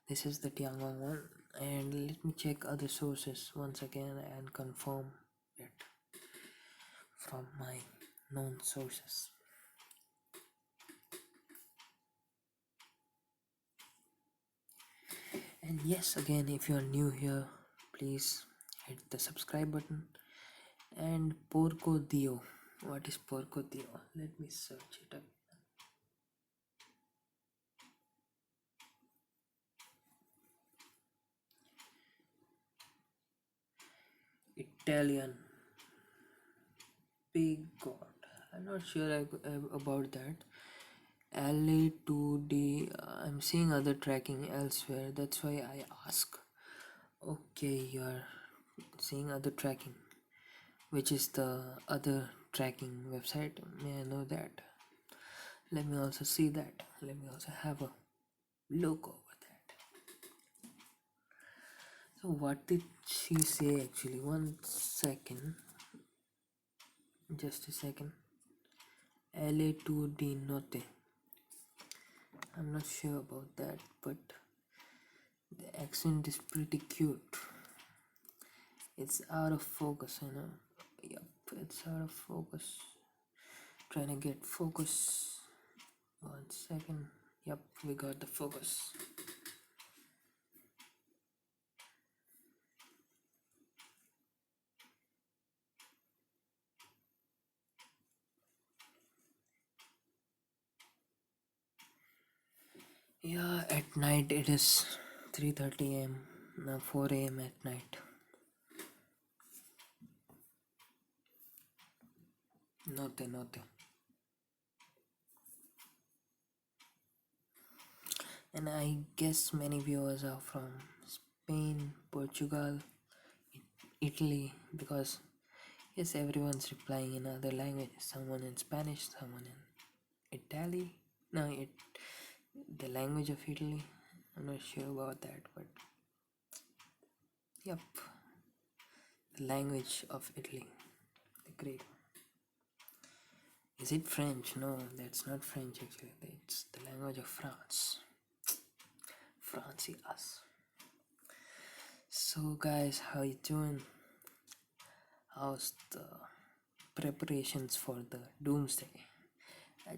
Speaker 1: This is the Tiangong 1, and let me check other sources once again and confirm it from my known sources. And yes, again, if you are new here, please hit the subscribe button. And Porco Dio. What is Porco Dio? Let me search it up. Italian big god. I'm not sure about that. LA2D. I'm seeing other tracking elsewhere. That's why I ask. Okay, you're seeing other tracking. Which is the other tracking website? May I know that? Let me also see that. Let me also have a look over that. So what did she say actually? 1 second. Just a second. LA2D note. I'm not sure about that, but the accent is pretty cute. It's out of focus, you know. Yep, it's out of focus. Trying to get focus. 1 second. Yep, we got the focus. Yeah, at night it is 3:30 a.m. Now 4 a.m. at night. Note, note. And I guess many viewers are from Spain, Portugal, Italy, because yes, everyone's replying in other languages. Someone in Spanish, someone in Italy. No, the language of Italy. I'm not sure about that, but yep, the language of Italy, the great. Is it French? No, that's not French actually. It's the language of France. France, yes. So guys, how you doing? How's the preparations for the doomsday?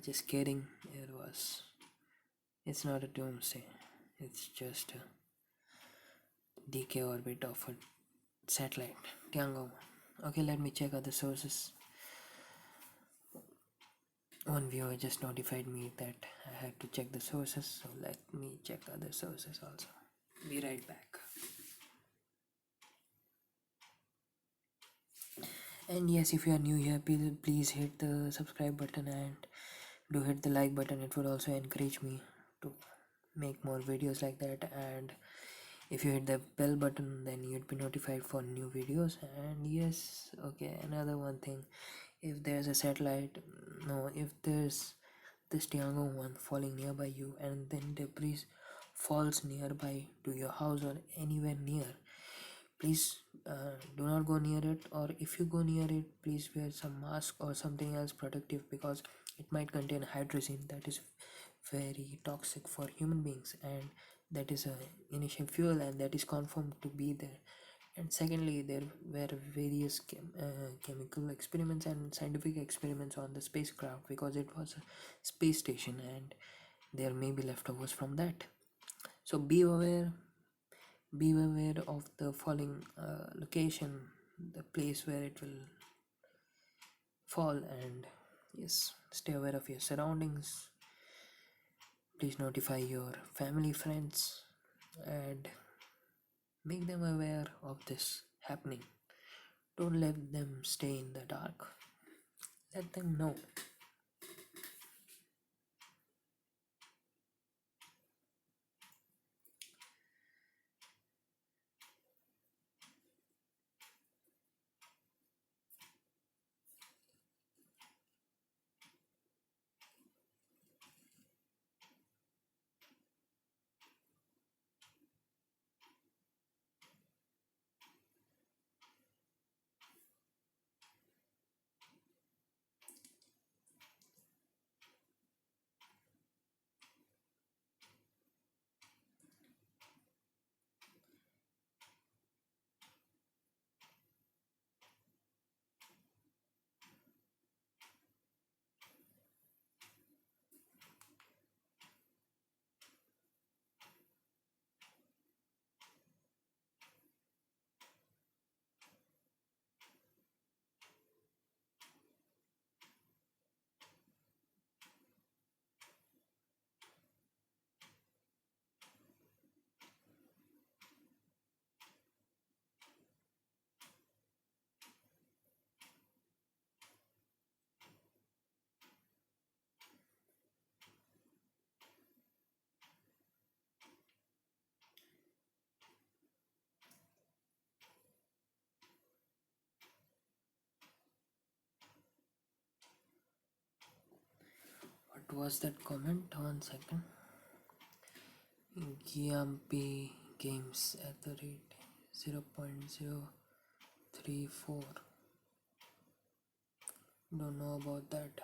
Speaker 1: Just kidding. It's not a doomsday. It's just a decay orbit of a satellite, Tiangong. Okay, let me check other sources. One viewer just notified me that I had to check the sources, so let me check other sources also. Be right back. And yes, if you are new here, please hit the subscribe button and do hit the like button. It would also encourage me to make more videos like that. And if you hit the bell button, then you'd be notified for new videos. And yes, okay, another one thing, if there's a satellite, no, if there's this Tiangong 1 falling nearby you and then debris falls nearby to your house or anywhere near, Please do not go near it, or if you go near it, please wear some mask or something else protective, because it might contain hydrogen that is very toxic for human beings, and that is a initial fuel, and that is confirmed to be there. And secondly, there were various chemical experiments and scientific experiments on the spacecraft, because it was a space station and there may be leftovers from that. So be aware of the falling location, the place where it will fall, and yes, stay aware of your surroundings. Please notify your family, friends, and make them aware of this happening. Don't let them stay in the dark. Let them know. What was that comment? 1 second. Giampi games at the rate 0.034. Don't know about that.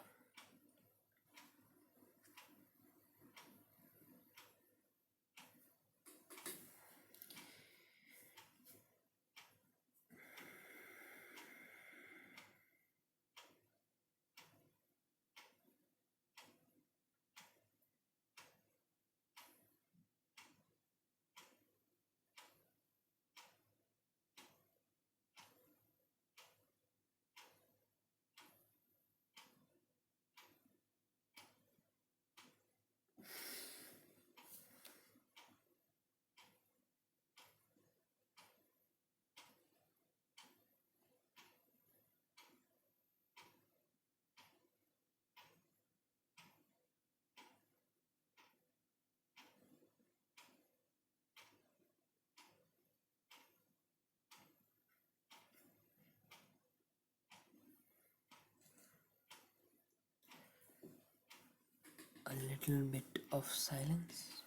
Speaker 1: A little bit of silence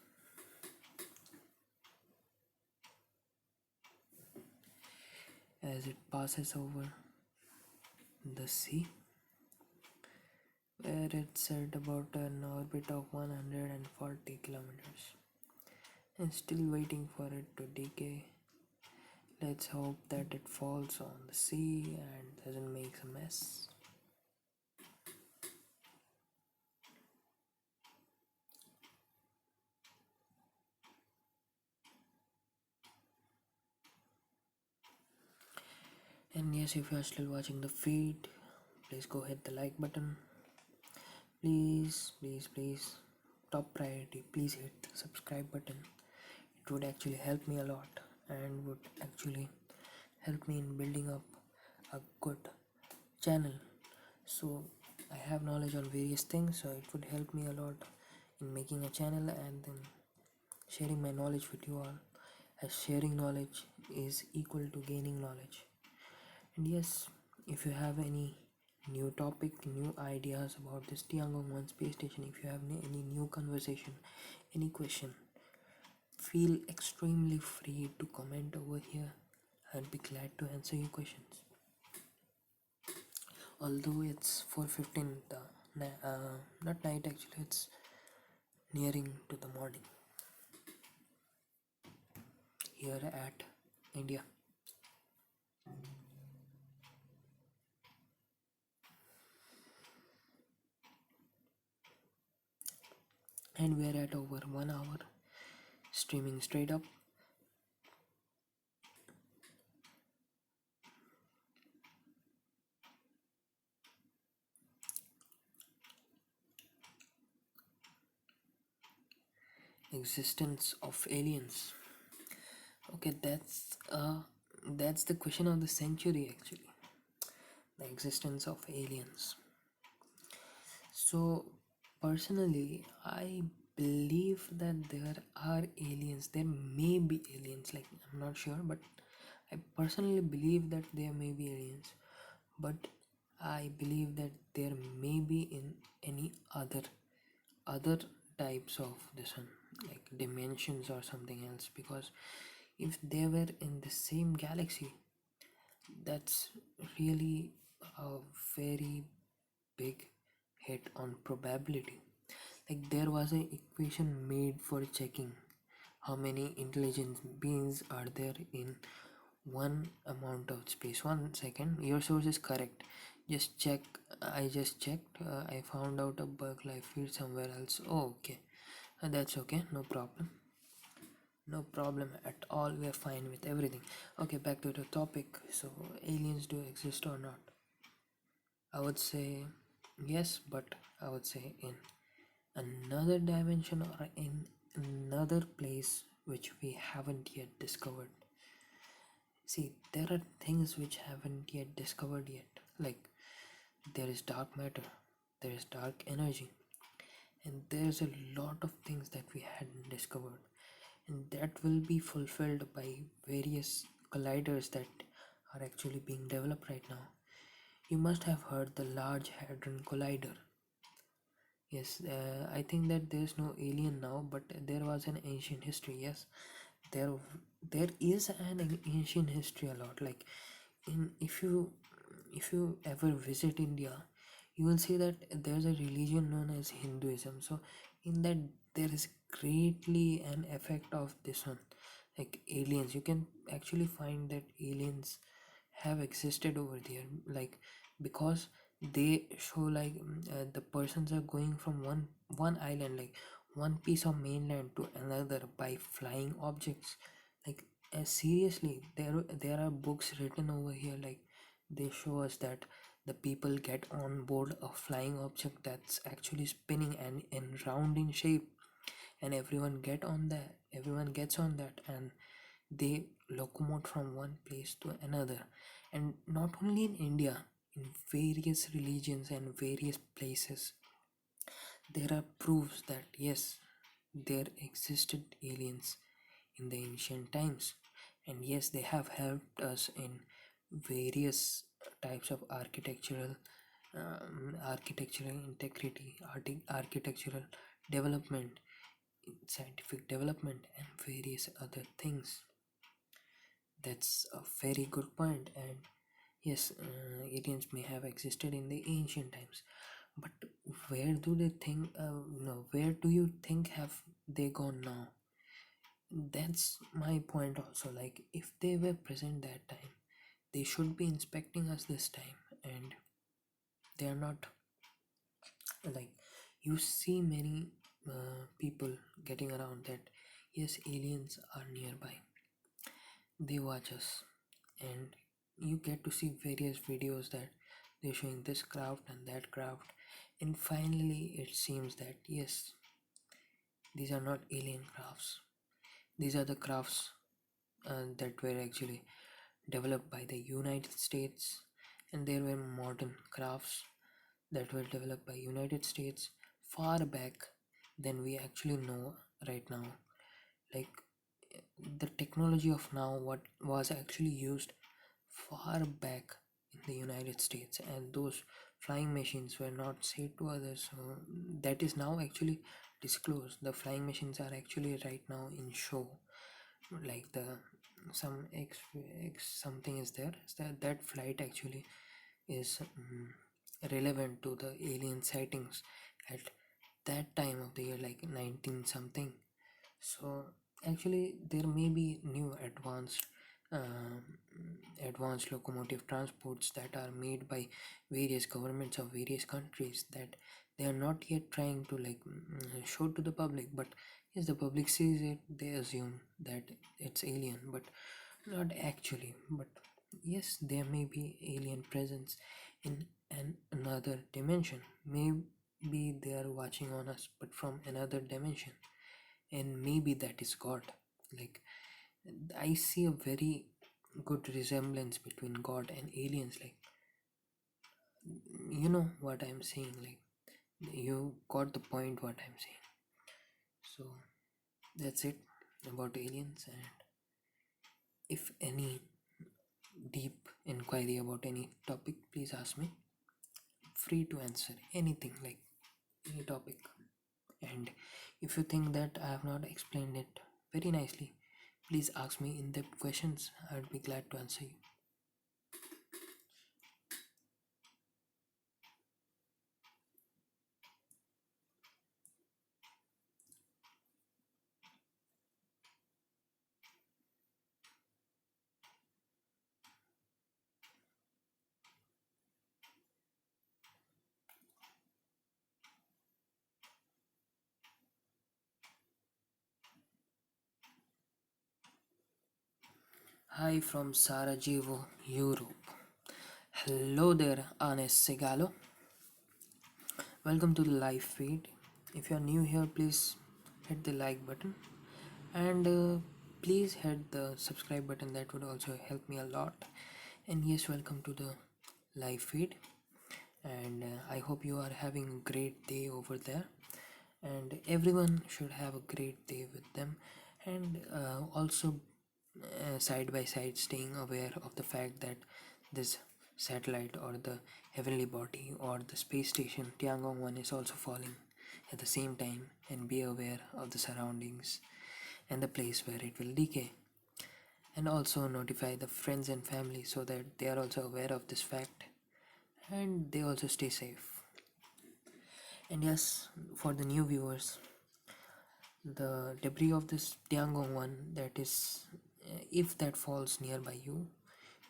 Speaker 1: as it passes over the sea, where it's at about an orbit of 140 kilometers and still waiting for it to decay. Let's hope that it falls on the sea and doesn't make a mess. And yes, if you are still watching the feed, please go hit the like button. Please, top priority, please hit the subscribe button. It would actually help me a lot and would actually help me in building up a good channel. So I have knowledge on various things, so it would help me a lot in making a channel and then sharing my knowledge with you all, as sharing knowledge is equal to gaining knowledge. And yes, if you have any new topic, new ideas about this Tiangong 1 space station, if you have any new conversation, any question, feel extremely free to comment over here. I'd be glad to answer your questions. Although it's 4:15, not night actually, it's nearing to the morning here at India. And we're at over 1 hour streaming straight up. Existence of aliens. Okay, that's the question of the century actually. The existence of aliens. So personally, I believe that there are aliens. There may be aliens. Like I'm not sure, but I personally believe that there may be aliens. But I believe that there may be in any other types of this one, like dimensions or something else. Because if they were in the same galaxy, that's really a very big hit on probability. Like there was an equation made for checking how many intelligent beings are there in one amount of space. 1 second, your source is correct. Just check. I just checked. I found out a bug life field somewhere else. Oh, okay. That's okay. No problem. No problem at all. We're fine with everything. Okay, back to the topic. So, aliens do exist or not? I would say yes, but I would say in another dimension or in another place which we haven't yet discovered. See, there are things which haven't yet discovered yet. Like there is dark matter, there is dark energy, and there's a lot of things that we hadn't discovered, and that will be fulfilled by various colliders that are actually being developed right now. You must have heard the Large Hadron Collider. Yes, I think that there's no alien now, but there was an ancient history. Yes, there there is an ancient history a lot. Like in if you ever visit India, you will see that there's a religion known as Hinduism. So in that there is greatly an effect of this one, like aliens. You can actually find that aliens have existed over there, like because they show like the persons are going from one island, like one piece of mainland to another by flying objects. Like seriously, there are books written over here, like they show us that the people get on board a flying object that's actually spinning and round in shape, and everyone gets on that, and they locomote from one place to another. And not only in India, in various religions and various places, there are proofs that yes, there existed aliens in the ancient times. And yes, they have helped us in various types of architectural integrity, architectural development, scientific development, and various other things. That's a very good point. And yes, aliens may have existed in the ancient times, but where do they think? No, where do you think have they gone now? That's my point also. Like, if they were present that time, they should be inspecting us this time, and they are not. Like, you see many people getting around that yes, aliens are nearby, they watch us, and you get to see various videos that they're showing this craft and that craft, and finally it seems that yes, these are not alien crafts, these are the crafts that were actually developed by the United States, and there were modern crafts that were developed by United States far back than we actually know right now. Like the technology of now, what was actually used far back in the United States, and those flying machines were not said to others. So that is now actually disclosed. The flying machines are actually right now in show, like the something is there. So that flight actually is relevant to the alien sightings at that time of the year, like 19 something. So actually there may be new um, advanced locomotive transports that are made by various governments of various countries, that they are not yet trying to show to the public, but yes, the public sees it, they assume that it's alien, but not actually. But yes, there may be alien presence in another dimension. Maybe they are watching on us, but from another dimension, and maybe that is God. Like, I see a very good resemblance between God and aliens. Like, you know what I'm saying. Like, you got the point what I'm saying. So that's it about aliens. And if any deep inquiry about any topic, please ask me. Free to answer anything, like any topic. And if you think that I have not explained it very nicely, please ask me in depth questions. I'd be glad to answer you. Hi from Sarajevo, Europe. Hello there, Anes Segalo. Welcome to the live feed. If you are new here, please hit the like button, and please hit the subscribe button. That would also help me a lot. And yes, welcome to the live feed. And I hope you are having a great day over there. And everyone should have a great day with them. And also, side by side, staying aware of the fact that this satellite or the heavenly body or the space station Tiangong 1 is also falling at the same time, and be aware of the surroundings and the place where it will decay, and also notify the friends and family so that they are also aware of this fact and they also stay safe. And yes, for the new viewers, the debris of this Tiangong 1, that is, if that falls nearby you,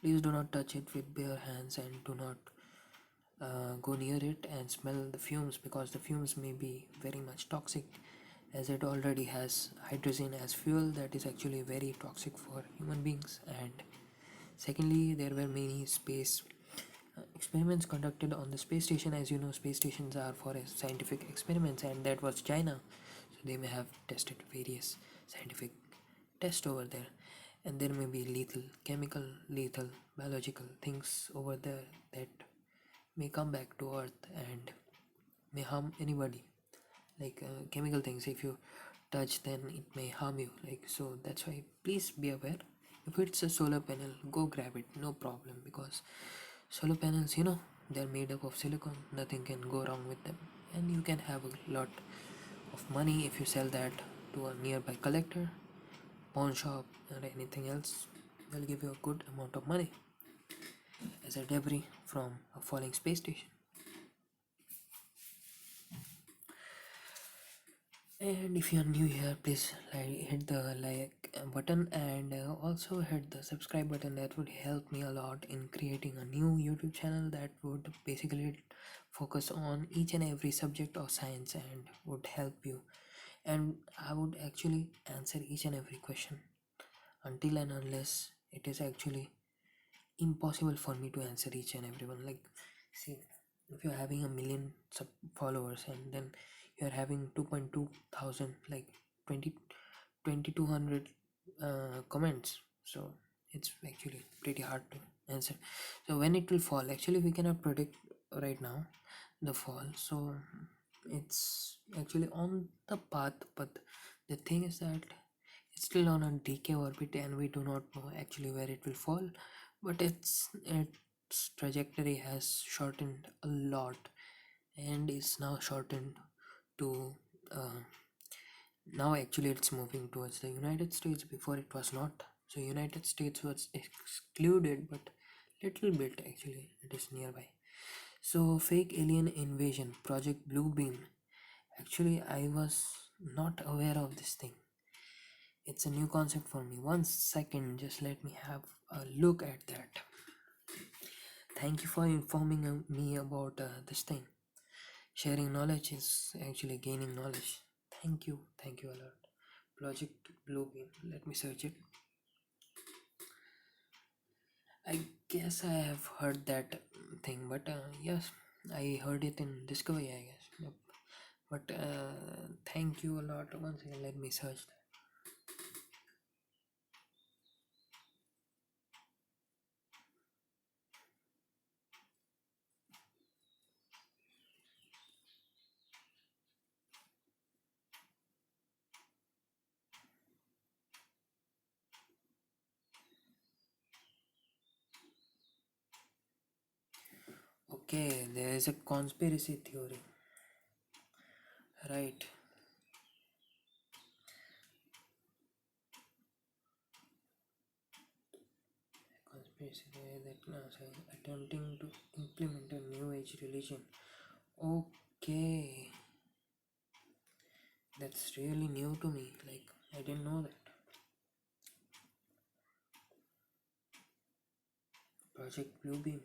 Speaker 1: please do not touch it with bare hands, and do not go near it and smell the fumes, because the fumes may be very much toxic, as it already has hydrogen as fuel that is actually very toxic for human beings. And secondly, there were many space experiments conducted on the space station. As you know, space stations are for scientific experiments, and that was China, so they may have tested various scientific tests over there, and there may be lethal, chemical, lethal, biological things over there that may come back to Earth and may harm anybody. Like chemical things, if you touch, then it may harm you. Like, so that's why please be aware. If it's a solar panel, go grab it, no problem, because solar panels, they're made up of silicon, nothing can go wrong with them, and you can have a lot of money if you sell that to a nearby collector, pawn shop, or anything else. They'll give you a good amount of money as a debris from a falling space station. And if you're new here, please hit the like button, and also hit the subscribe button. That would help me a lot in creating a new YouTube channel that would basically focus on each and every subject of science and would help you. And I would actually answer each and every question until and unless it is actually impossible for me to answer each and everyone. Like, see, if you're having a million followers, and then you're having 2.2 thousand, like 20 2200 comments, so it's actually pretty hard to answer. So when it will fall, actually we cannot predict right now the fall, so it's actually on the path, but the thing is that it's still on a decay orbit, and we do not know actually where it will fall. But its trajectory has shortened a lot, and is now shortened to now actually it's moving towards the United States. Before it was not. So United States was excluded, but little bit actually it is nearby. So fake alien invasion, Project Bluebeam. Actually, I was not aware of this thing. It's a new concept for me. 1 second, just let me have a look at that. Thank you for informing me about this thing. Sharing knowledge is actually gaining knowledge. Thank you a lot. Project Bluebeam. Let me search it. I guess I have heard that thing, but yes, I heard it in Discovery, I guess. Yep. But thank you a lot. Once again, let me search that. Okay, there is a conspiracy theory, right? Conspiracy theory that NASA is attempting to implement a new age religion. Okay, that's really new to me. Like, I didn't know that. Project Bluebeam.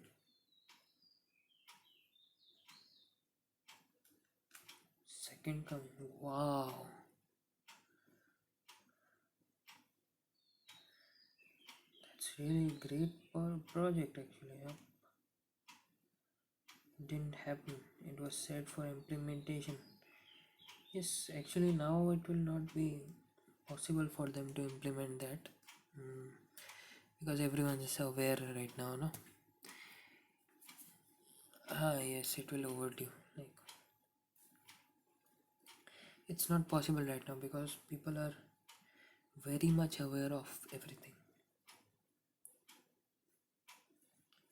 Speaker 1: Second coming. Wow. That's really great project actually. Yeah. Didn't happen. It was set for implementation. Yes, actually now it will not be possible for them to implement that. Mm, because everyone is aware right now, no? Ah, yes, it will overdue. Like, it's not possible right now because people are very much aware of everything.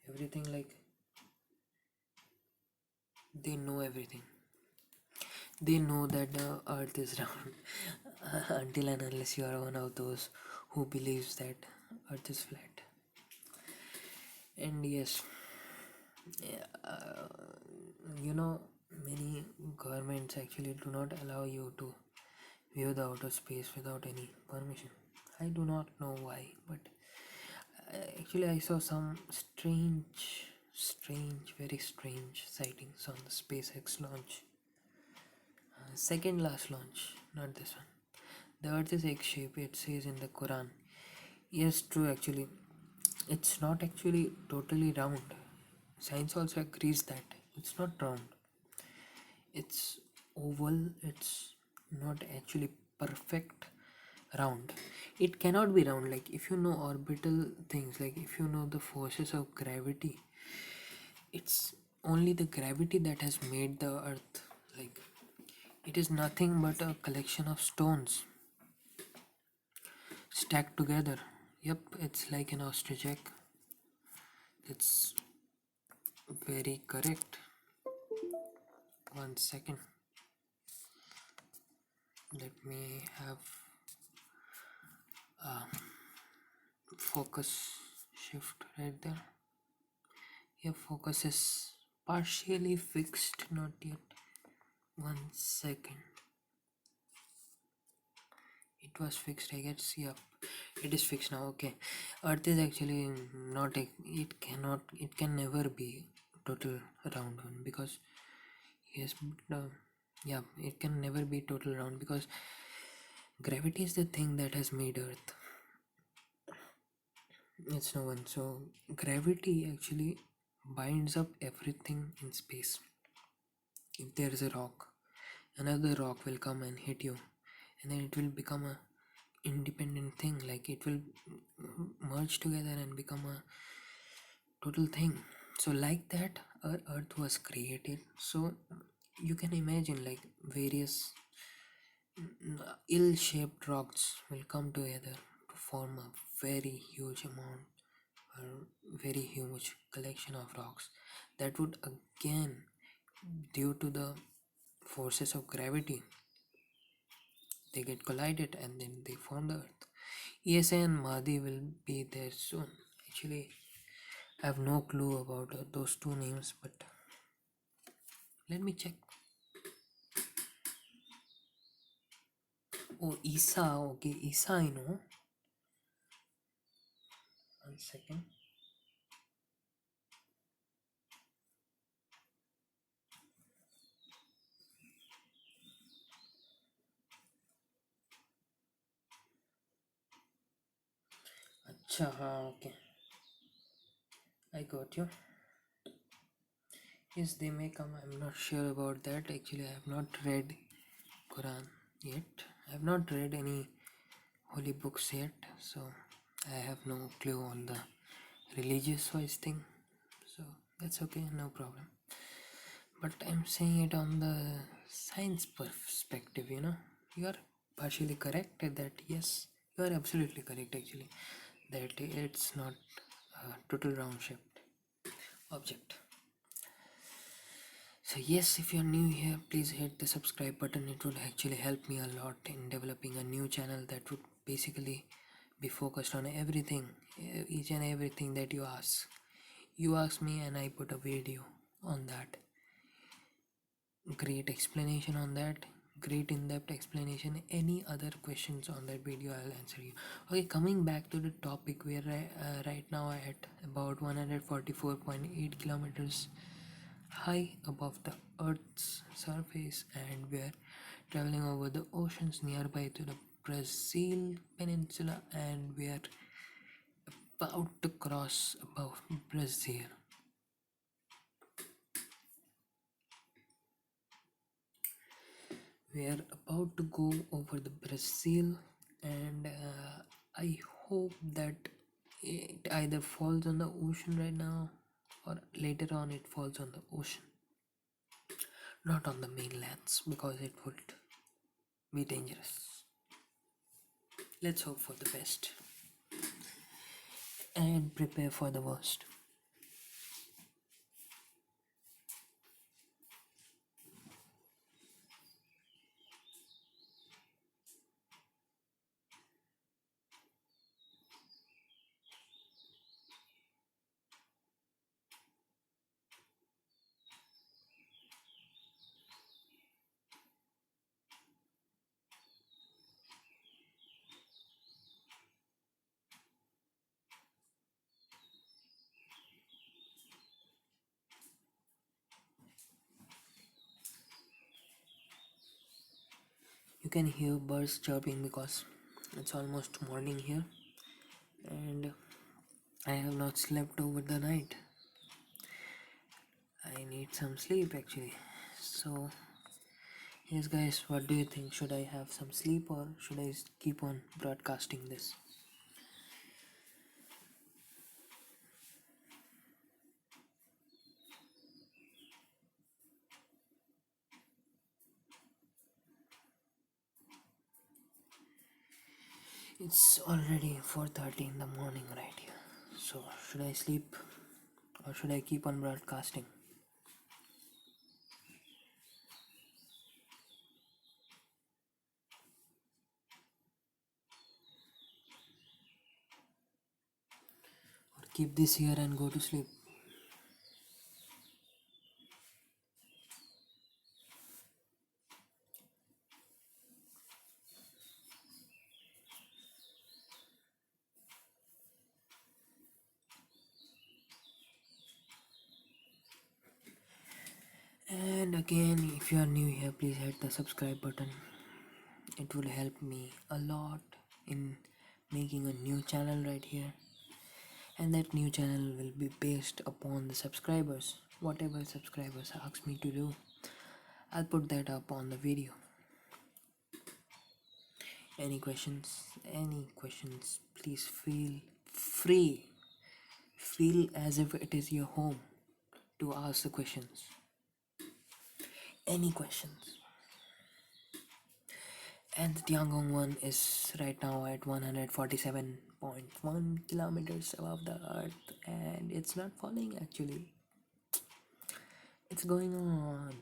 Speaker 1: Everything, like, they know everything. They know that the earth is round until and unless you are one of those who believes that earth is flat. And yes, yeah, you know, many governments actually do not allow you to view the outer space without any permission. I do not know why, but actually I saw some very strange sightings on the SpaceX launch. Second last launch, not this one. The earth is egg shape, it says in the Quran. Yes, true actually. It's not actually totally round. Science also agrees that it's not round. It's oval, it's not actually perfect round. It cannot be round. Like, if you know orbital things, like if you know the forces of gravity, it's only the gravity that has made the earth. Like, it is nothing but a collection of stones stacked together. Yep, it's like an ostrich egg. It's very correct. 1 second. Let me have a focus shift right there. Your focus is partially fixed, not yet. 1 second. It was fixed, I guess. Yep, it is fixed now. Okay, Earth is actually not. It cannot. It can never be total round one because yes, but, yeah, it can never be total round because gravity is the thing that has made Earth. It's no one. So gravity actually binds up everything in space. If there is a rock, another rock will come and hit you, and then it will become a independent thing. Like, it will merge together and become a total thing. So like that, our Earth was created. So you can imagine, like, various ill-shaped rocks will come together to form a very huge amount or very huge collection of rocks that would again, due to the forces of gravity, they get collided and then they form the earth. ESA and Mahdi will be there soon. Actually, I have no clue about those two names, but let me check. Oh, Isa. Okay, Isa, I know. One second. Acha, okay. I got you. Yes, they may come. I'm not sure about that. Actually, I have not read Quran yet. I have not read any holy books yet, so I have no clue on the religious wise thing. So that's okay, no problem. But I'm saying it on the science perspective. You are partially correct that yes, you are absolutely correct actually that it's not a total round shaped object. So yes, if you're new here, please hit the subscribe button. It would actually help me a lot in developing a new channel that would basically be focused on everything, each and everything that you ask. You ask me and I put a video on that. Great explanation on that. Great in-depth explanation. Any other questions on that video, I'll answer you. Okay, coming back to the topic, we are right now at about 144.8 kilometers high above the Earth's surface, and we are traveling over the oceans nearby to the Brazil Peninsula, and we are about to cross above Brazil. We are about to go over the Brazil, and I hope that it either falls on the ocean right now or later on it falls on the ocean, not on the mainlands, because it would be dangerous. Let's hope for the best and prepare for the worst. You can hear birds chirping because it's almost morning here, and I have not slept over the night. I need some sleep actually. So, yes, guys, what do you think? Should I have some sleep or should I keep on broadcasting this? It's already 4:30 in the morning right here. So, should I sleep or should I keep on broadcasting? Or keep this here and go to sleep? And again, if you are new here, please hit the subscribe button. It will help me a lot in making a new channel right here, and that new channel will be based upon the subscribers. Whatever subscribers ask me to do, I'll put that up on the video. Any questions? Any questions? Please feel free. Feel as if it is your home to ask the questions. Any questions? And the Tiangong one is right now at 147.1 kilometers above the earth, and it's not falling actually. It's going on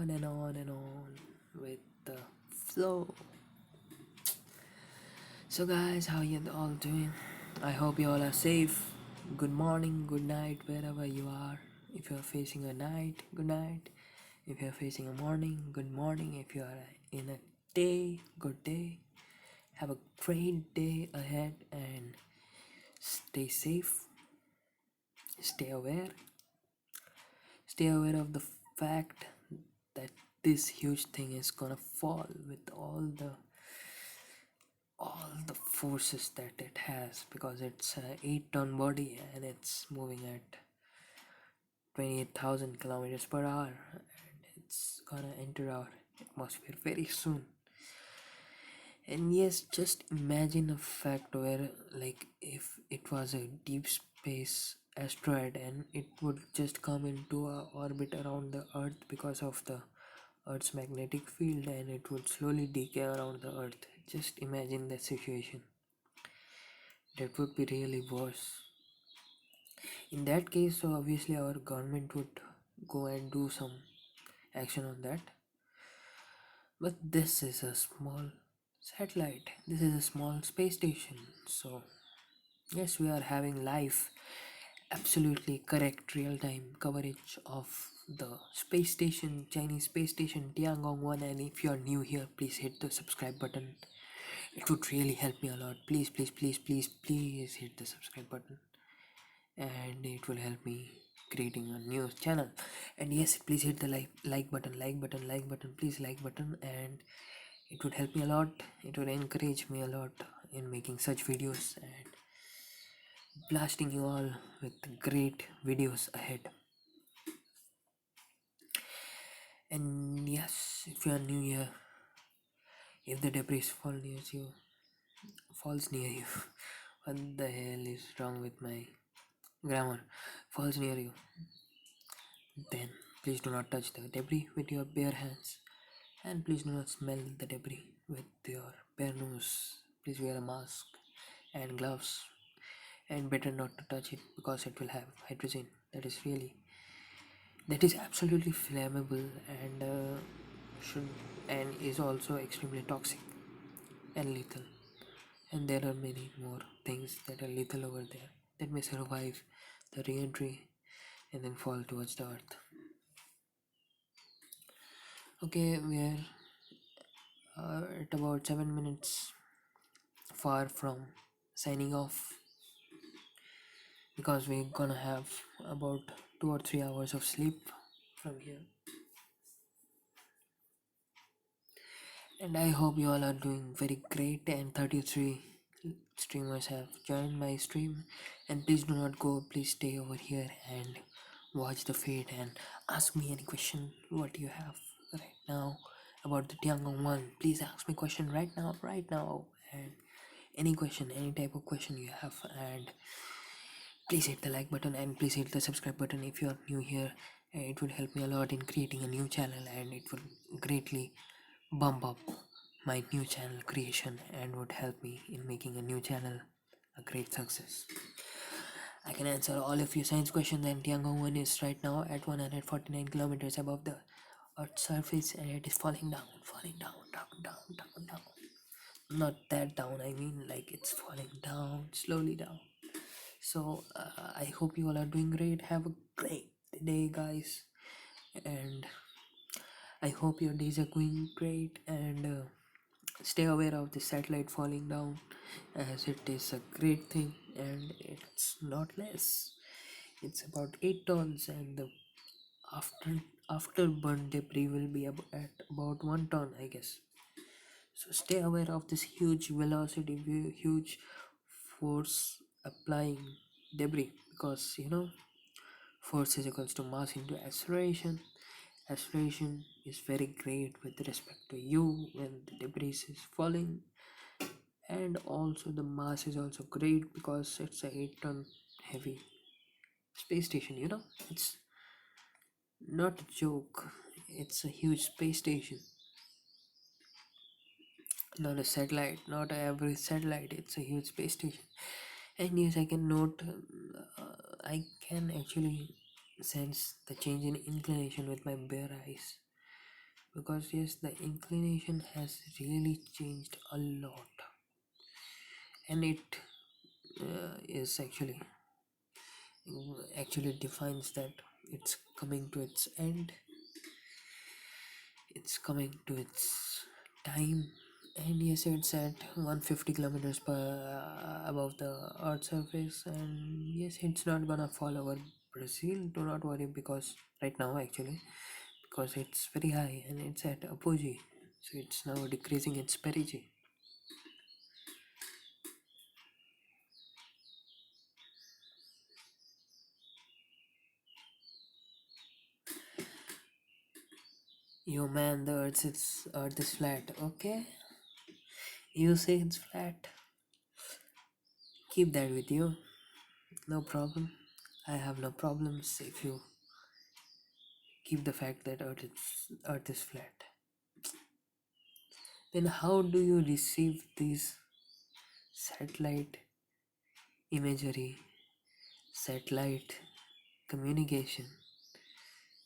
Speaker 1: and on and on with the flow. So, guys, how you all doing? I hope you all are safe. Good morning, good night, wherever you are. If you are facing a night, good night. If you are facing a morning, good morning. If you are in a day, good day. Have a great day ahead and stay safe, stay aware. Stay aware of the fact that this huge thing is gonna fall with all the forces that it has, because it's a 8-ton body and it's moving at 28,000 kilometers per hour, and it's gonna enter our atmosphere very soon. And yes, just imagine a fact where, like, if it was a deep space asteroid and it would just come into a orbit around the earth because of the earth's magnetic field, and it would slowly decay around the earth. Just imagine that situation. That would be really worse. In that case, so obviously our government would go and do some action on that. But this is a small satellite, this is a small space station. So yes, we are having live, absolutely correct real time coverage of the space station, Chinese space station Tiangong 1. And if you are new here, please hit the subscribe button. It would really help me a lot. Please, please, please, please, please hit the subscribe button, and it will help me creating a new channel. And yes, please hit the like button, like button, please like button, and it would help me a lot. It would encourage me a lot in making such videos and blasting you all with great videos ahead. And yes, if you are new here, if the debris falls near you, what the hell is wrong with my grammar? Falls near you, then please do not touch the debris with your bare hands, and please do not smell the debris with your bare nose. Please wear a mask and gloves, and better not to touch it because it will have hydrogen that is absolutely flammable, and should and is also extremely toxic and lethal. And there are many more things that are lethal over there that may survive the re-entry and then fall towards the earth. Okay, we are at about 7 minutes far from signing off, because we're gonna have about 2 or 3 hours of sleep from here. And I hope you all are doing very great, and 33 streamers have joined my stream. And please do not go, please stay over here and watch the fate and ask me any question what you have right now about the Tiangong one. Please ask me question right now, and any question, any type of question you have. And please hit the like button and please hit the subscribe button if you are new here. It would help me a lot in creating a new channel, and it would greatly bump up my new channel creation and would help me in making a new channel a great success. I can answer all of your science questions, and Tiangong 1 is right now at 149 kilometers above the Earth's surface, and it is falling down, down. Not that down, I mean like it's falling down, slowly down. So I hope you all are doing great. Have a great day, guys, and I hope your days are going great. And stay aware of the satellite falling down, as it is a great thing and it's not less. It's about 8 tons, and the after afterburn debris will be at about 1 ton, I guess. So stay aware of this huge velocity, huge force applying debris, because force is equals to mass into acceleration. Acceleration is very great with respect to you when the debris is falling, and also the mass is also great because it's a 8-ton heavy space station. It's not a joke, it's a huge space station, not a satellite, not every satellite, it's a huge space station. And yes, I can note, I can actually sense the change in inclination with my bare eyes, because yes, the inclination has really changed a lot. and it is actually defines that it's coming to its end, it's coming to its time. And yes, it's at 150 kilometers per above the earth's surface, and yes, it's not gonna fall over Brazil. Do not worry, because right now actually, because it's very high and it's at apogee, so it's now decreasing its perigee. You man, the earth is flat. Okay, you say it's flat. Keep that with you. No problem. I have no problems if you keep the fact that earth is flat. Then how do you receive these satellite imagery, satellite communication,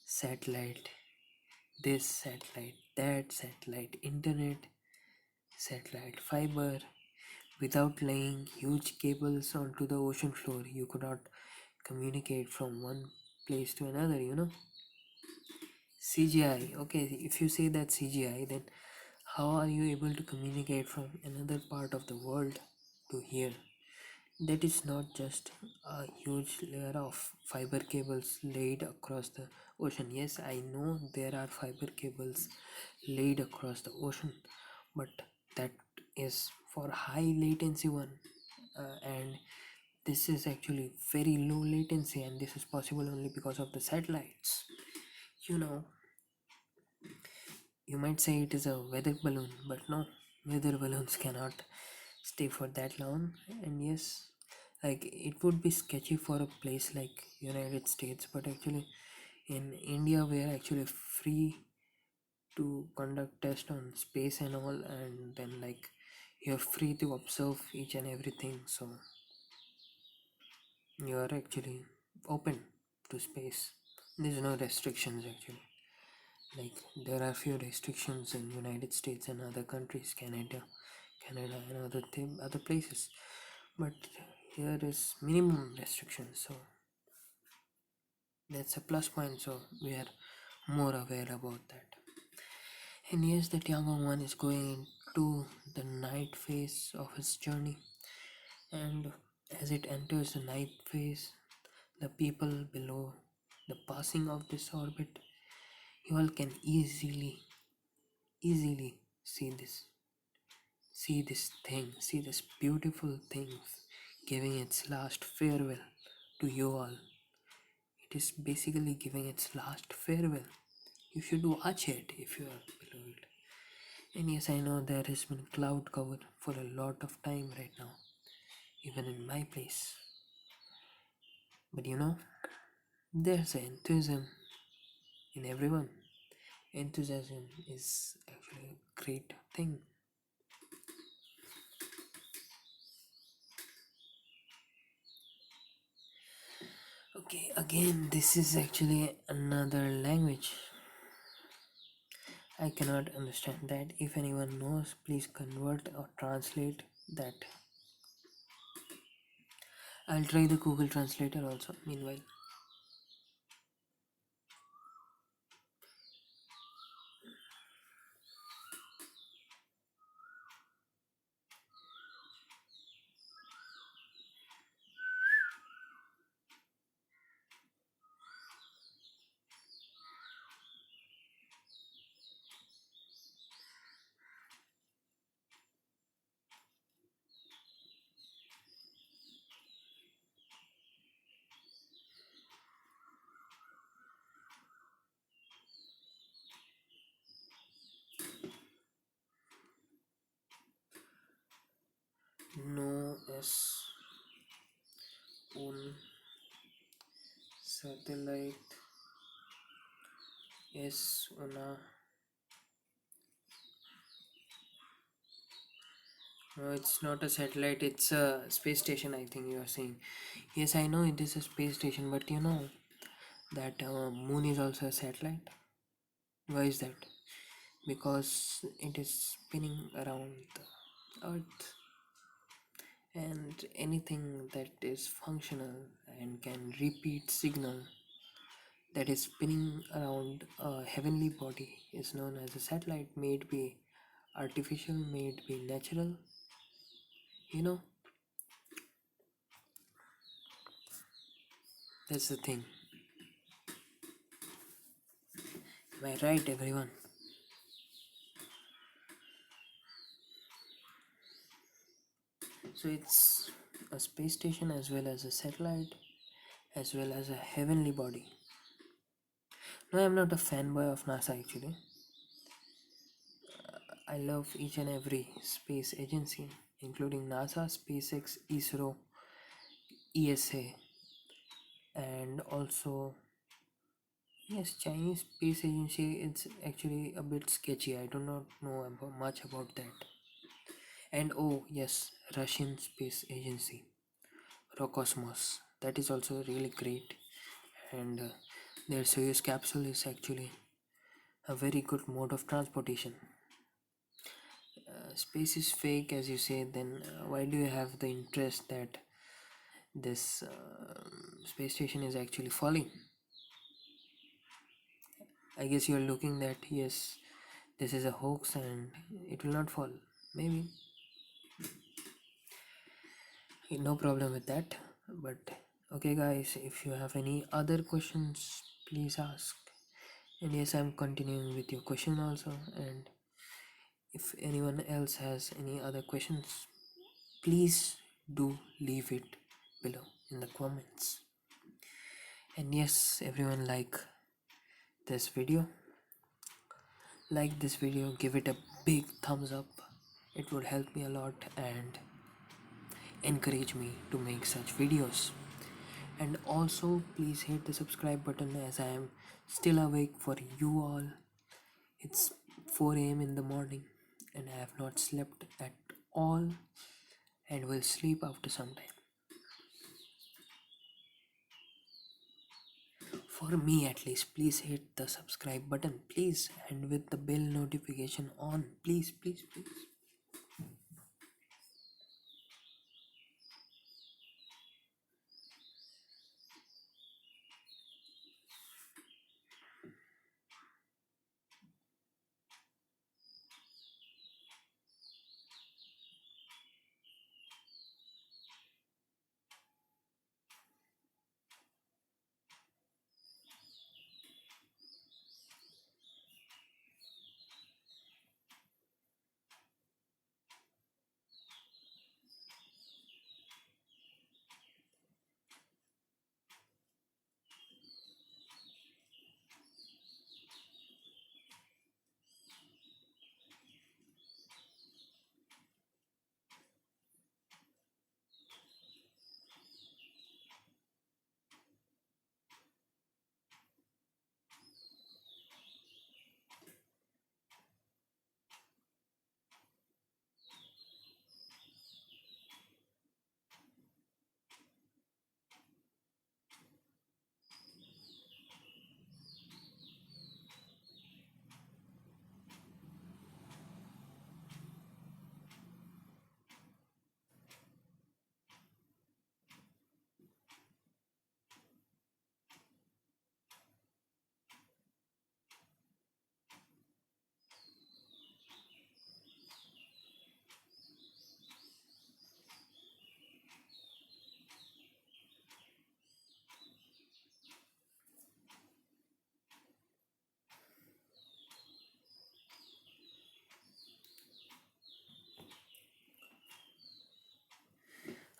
Speaker 1: satellite this, satellite that, satellite internet, satellite fiber, without laying huge cables onto the ocean floor? You could not communicate from one place to another. CGI. Okay, if you say that CGI, then how are you able to communicate from another part of the world to here? That is not just a huge layer of fiber cables laid across the ocean. Yes, I know there are fiber cables laid across the ocean, but that is for high latency one, and this is actually very low latency, and this is possible only because of the satellites. You know, you might say it is a weather balloon, but no, weather balloons cannot stay for that long. And yes, like it would be sketchy for a place like United States, but actually in India we are actually free to conduct tests on space and all, and then like you're free to observe each and everything. So you are actually open to space. There's no restrictions actually. Like there are few restrictions in United States and other countries, Canada and other places, but here is minimum restrictions. So that's a plus point. So we are more aware about that. And yes, the Tiangong one is going into the night phase of its journey, and as it enters the night phase, the people below the passing of this orbit, you all can easily see this beautiful thing giving its last farewell to you all. It is basically giving its last farewell. You should watch it if you are below it. And yes, I know there has been cloud cover for a lot of time right now, even in my place. But there's an enthusiasm in everyone. Enthusiasm is actually a great thing. Okay, again, this is actually another language. I cannot understand that. If anyone knows, please convert or translate that. I'll try the Google Translator also, meanwhile. No es un satellite, es una. No, it's not a satellite, it's a space station, I think you are saying. Yes, I know it is a space station, but you know that moon is also a satellite. Why is that? Because it is spinning around the earth, and anything that is functional and can repeat signal that is spinning around a heavenly body is known as a satellite, may it be artificial, may it be natural, you know, that's the thing. Am I right, everyone? So it's a space station as well as a satellite as well as a heavenly body. No, I'm not a fanboy of NASA actually. I love each and every space agency, including NASA, SpaceX, ISRO, ESA, and also, yes, Chinese space agency. It's actually a bit sketchy. I do not know much about that. And oh yes, Russian space agency, Roscosmos. That is also really great. And their Soyuz capsule is actually a very good mode of transportation. Space is fake, as you say. Then why do you have the interest that this space station is actually falling? I guess you're looking that yes, this is a hoax and it will not fall. Maybe. No problem with that. But okay, guys, if you have any other questions, please ask. And yes, I'm continuing with your question also. And if anyone else has any other questions, please do leave it below in the comments. And yes, everyone, this video this video, give it a big thumbs up. It would help me a lot and encourage me to make such videos. And also please hit the subscribe button as I am still awake for you all. It's 4 a.m. in the morning and I have not slept at all and will sleep after some time. For me at least, please hit the subscribe button, please, and with the bell notification on, please, please, please.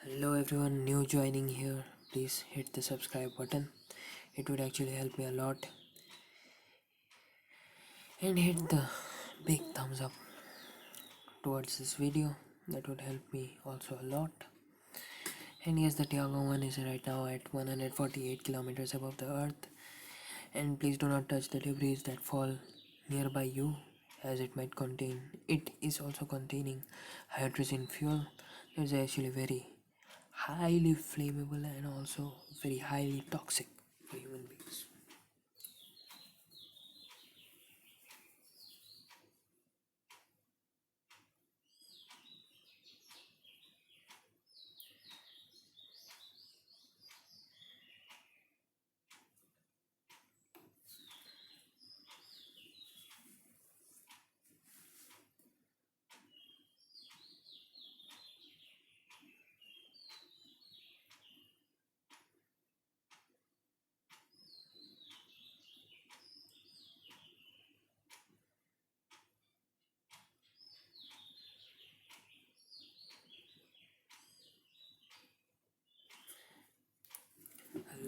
Speaker 1: Hello everyone new joining here, please hit the subscribe button. It would actually help me a lot. And hit the big thumbs up towards this video, that would help me also a lot. And yes, the Tiangong one is right now at 148 kilometers above the earth. And please do not touch the debris that fall nearby you, as it is also containing hydrogen fuel. It's actually very highly flammable and also very highly toxic for human beings.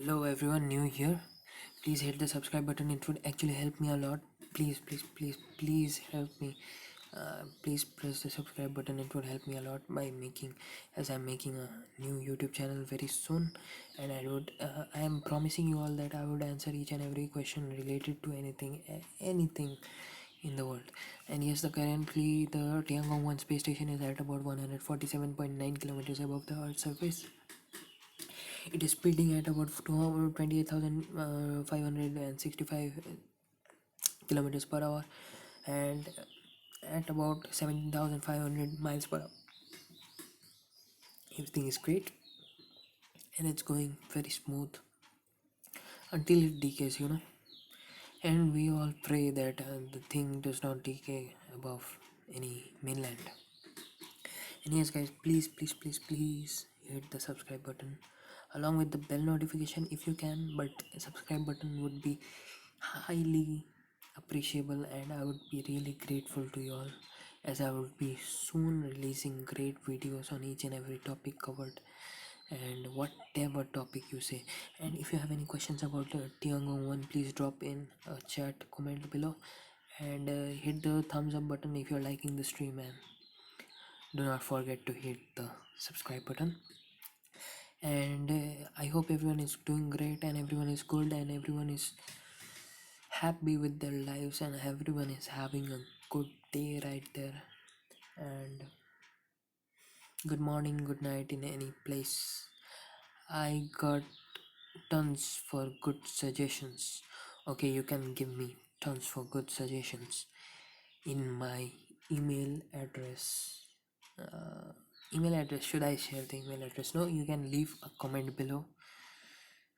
Speaker 1: Hello everyone new here. Please hit the subscribe button. It would actually help me a lot. Please help me. Please press the subscribe button. It would help me a lot by making, as I'm making a new YouTube channel very soon, and I am promising you all that I would answer each and every question related to anything in the world. And yes, currently the Tiangong 1 space station is at about 147.9 kilometers above the Earth's surface. It is speeding at about 28,565 kilometers per hour and at about 17,500 miles per hour. Everything is great and it's going very smooth until it decays. And we all pray that the thing does not decay above any mainland. And yes, guys, please hit the subscribe button along with the bell notification if you can. But subscribe button would be highly appreciable, and I would be really grateful to you all, as I would be soon releasing great videos on each and every topic covered and whatever topic you say. And if you have any questions about Tiangong 1, please drop in a chat comment below, and hit the thumbs up button if you're liking the stream, and do not forget to hit the subscribe button. And I hope everyone is doing great and everyone is good and everyone is happy with their lives and everyone is having a good day right there. And good morning, good night in any place. I got tons for good suggestions. Okay, you can give me tons for good suggestions in my email address. uh, Email address, should I share the email address? No, you can leave a comment below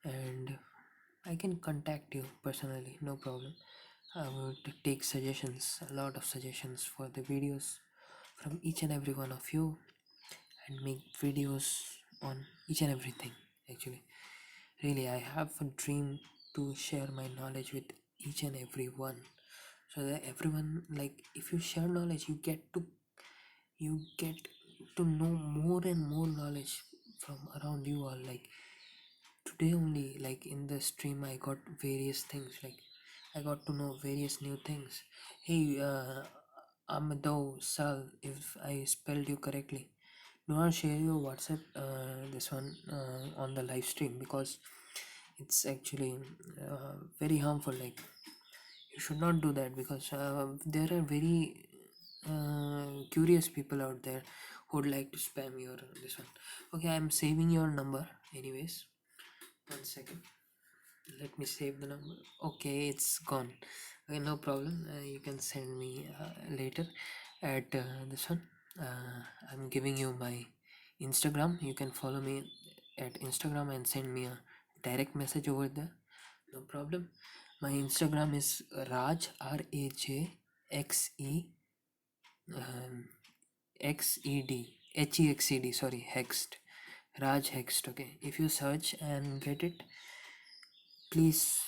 Speaker 1: and I can contact you personally, no problem. I would take suggestions, a lot of suggestions for the videos from each and every one of you, and make videos on each and everything. Actually, really, I have a dream to share my knowledge with each and every one, so that everyone, like, if you share knowledge, you get to know more and more knowledge from around you all. Like today only, like in the stream, I got various things. Like I got to know various new things. Hey, Amado Sal, if I spelled you correctly, do not share your WhatsApp, this one, on the live stream, because it's actually very harmful. Like you should not do that, because there are very curious people out there who would like to spam your this one. Okay, I'm saving your number anyways. 1 second, let me save the number. Okay, it's gone. Okay, no problem. You can send me later at this one. I'm giving you my Instagram. You can follow me at Instagram and send me a direct message over there, no problem. My Instagram is Raj, RAJXE, um, XED, sorry, Hext, Raj Hext. Okay, if you search and get it, please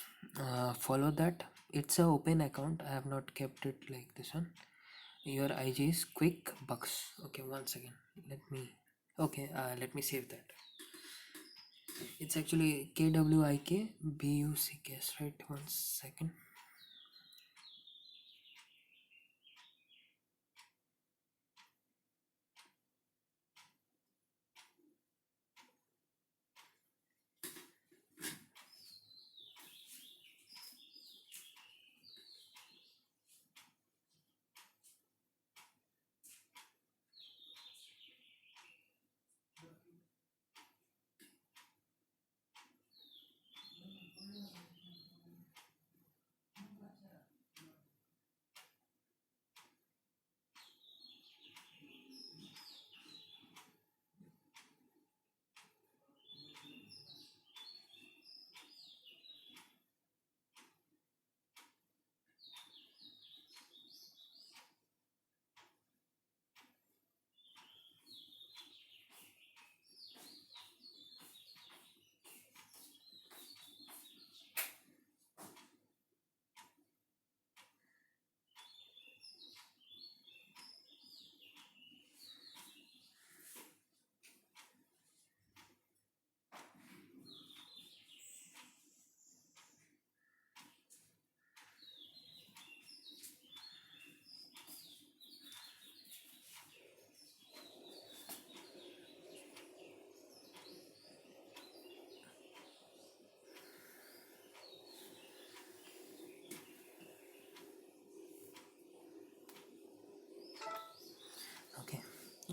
Speaker 1: follow that. It's a open account, I have not kept it like this one. Your IG is Quick Bucks. Okay, 1 second, let me save that. It's actually KWIKBUCK, right? 1 second.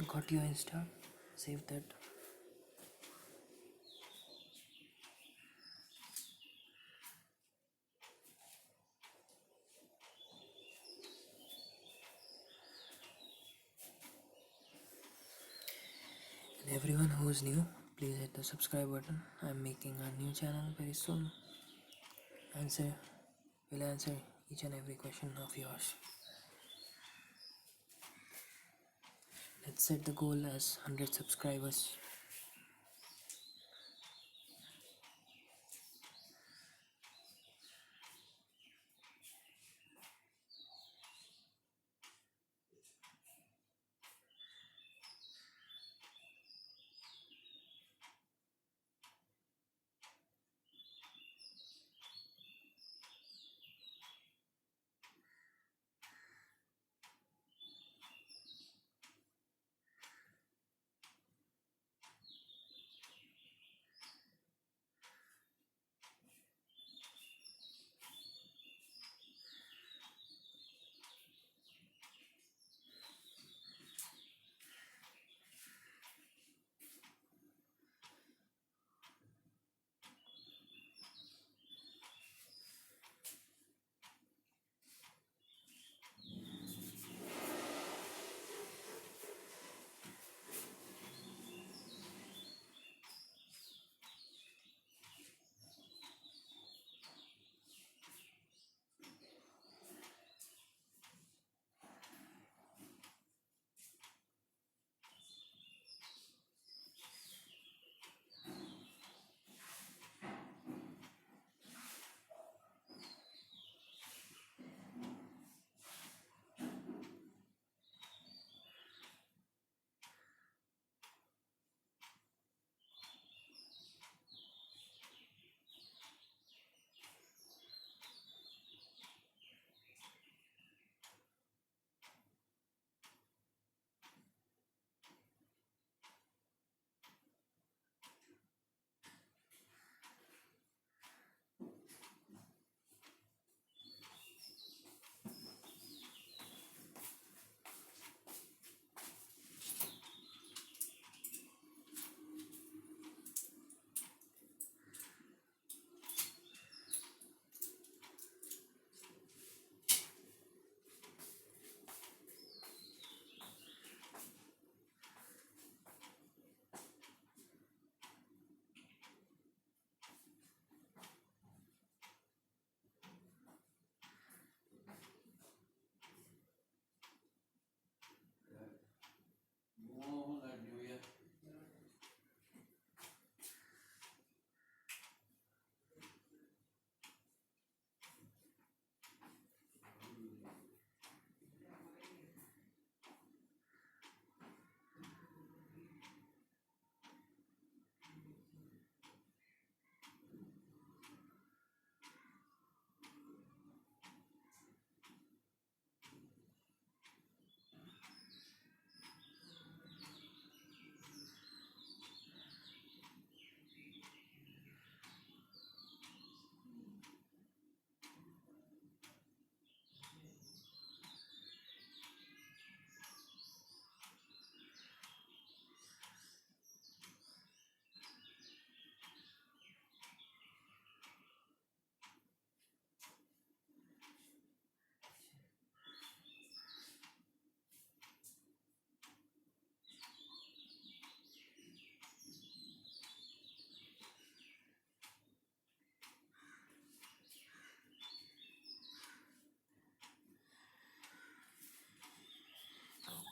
Speaker 1: Got your Insta? Save that. And everyone who's new, please hit the subscribe button. I'm making a new channel very soon. Answer will answer each and every question of yours. Let's set the goal as 100 subscribers.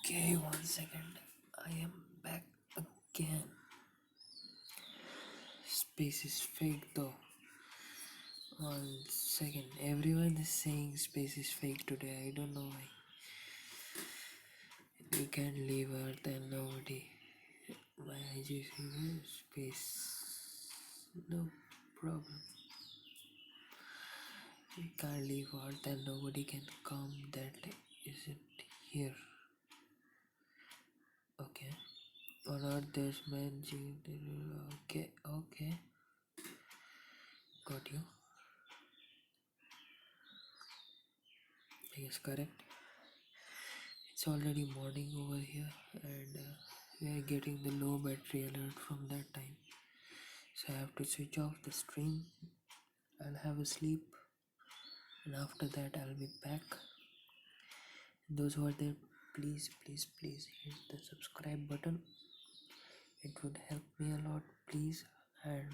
Speaker 1: Okay, 1 second. I am back again. Space is fake though. 1 second. Everyone is saying space is fake today. I don't know why. We can't leave Earth and nobody. Why I just space. No problem. We can't leave Earth and nobody can come. That isn't here. Okay. On Earth there's man. Okay, okay. Got you. I guess correct. It's already morning over here, and we are getting the low battery alert from that time. So I have to switch off the stream. I'll have a sleep, and after that, I'll be back. Those who are there, please hit the subscribe button. It would help me a lot, please. And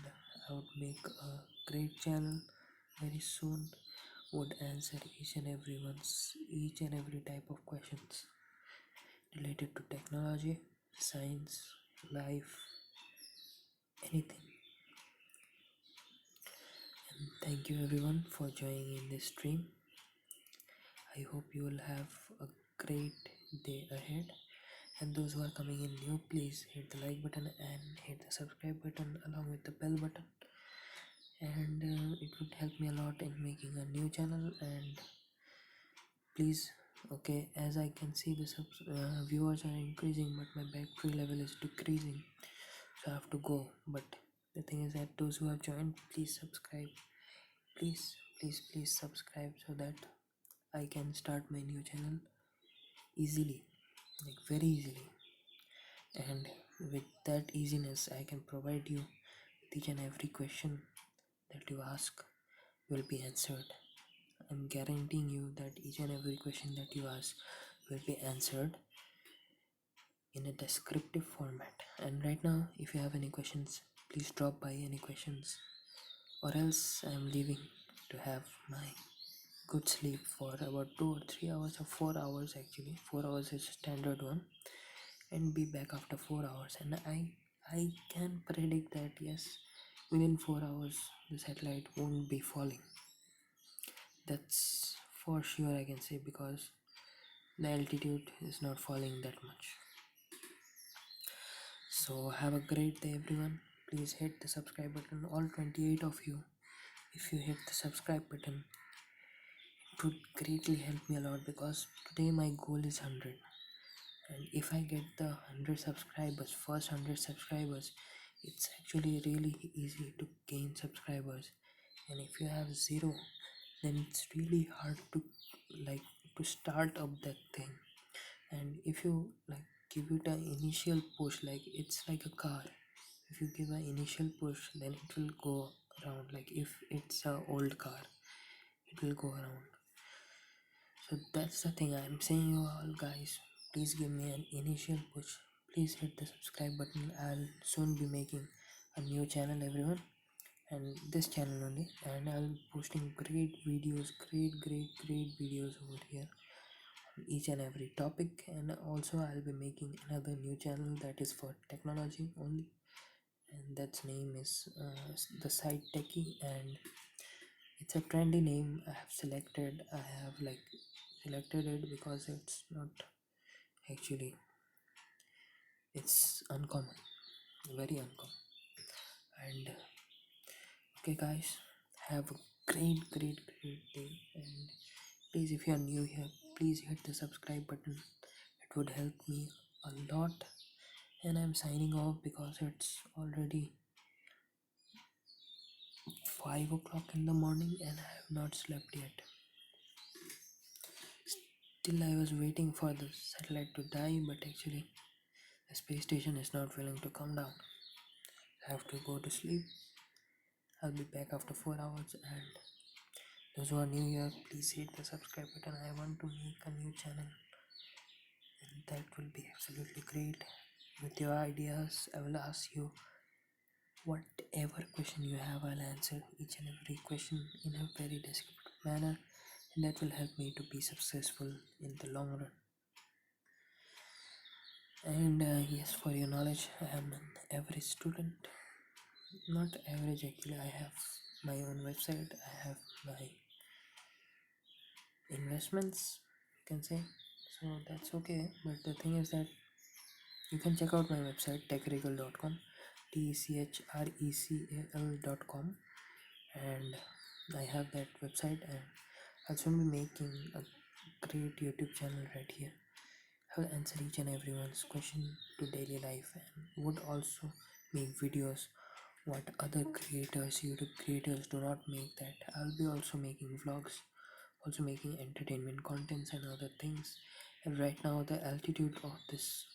Speaker 1: I would make a great channel very soon. Would answer each and every type of questions related to technology, science, life, anything. And thank you everyone for joining in this stream. I hope you will have a great day ahead. And those who are coming in new, please hit the like button and hit the subscribe button along with the bell button. And it would help me a lot in making a new channel. And please, okay, as I can see the viewers are increasing, but my battery level is decreasing, so I have to go. But the thing is that those who have joined, please subscribe. Please subscribe so that I can start my new channel easily, like very easily. And with that easiness, I can provide you with each and every question that you ask will be answered. I'm guaranteeing you that each and every question that you ask will be answered in a descriptive format. And right now, if you have any questions, please drop by any questions, or else I'm leaving to have my good sleep for about 2 or 3 hours or 4 hours. Actually 4 hours is standard one, and be back after 4 hours. And I can predict that yes, within 4 hours the satellite won't be falling. That's for sure, I can say, because the altitude is not falling that much. So have a great day everyone. Please hit the subscribe button, all 28 of you. If you hit the subscribe button, it would greatly help me a lot, because today my goal is 100. And if I get the 100 subscribers, first 100 subscribers, it's actually really easy to gain subscribers. And if you have zero, then it's really hard to like to start up that thing. And if you like give it an initial push, like it's like a car, if you give an initial push, then it will go around. Like if it's a old car, it will go around. So that's the thing I'm saying, you all guys, please give me an initial push. Please hit the subscribe button. I'll soon be making a new channel everyone, and this channel only, and I'll be posting great videos, great videos over here, each and every topic. And also I'll be making another new channel that is for technology only, and that's name is the site techie. And it's a trendy name I have selected. I have like selected it because it's not actually, it's uncommon, very uncommon. And okay guys, have a great day. And please, if you are new here, please hit the subscribe button. It would help me a lot. And I'm signing off because it's already 5 o'clock in the morning and I have not slept yet. Still, I was waiting for the satellite to die, but actually, the space station is not willing to come down. I have to go to sleep. I'll be back after 4 hours. And those who are new here, please hit the subscribe button. I want to make a new channel, and that will be absolutely great. With your ideas, I will ask you whatever question you have. I'll answer each and every question in a very descriptive manner, and that will help me to be successful in the long run. And yes, for your knowledge, I am an average student. Not average actually, I have my own website, I have my investments, you can say. So that's okay. But the thing is that you can check out my website, techregal.com, techrecal.com, and I have that website. And I'll soon be making a great YouTube channel right here. I will answer each and everyone's question to daily life, and would also make videos what other creators, YouTube creators do not make. That I'll be also making vlogs, also making entertainment contents and other things. Right now, the altitude of this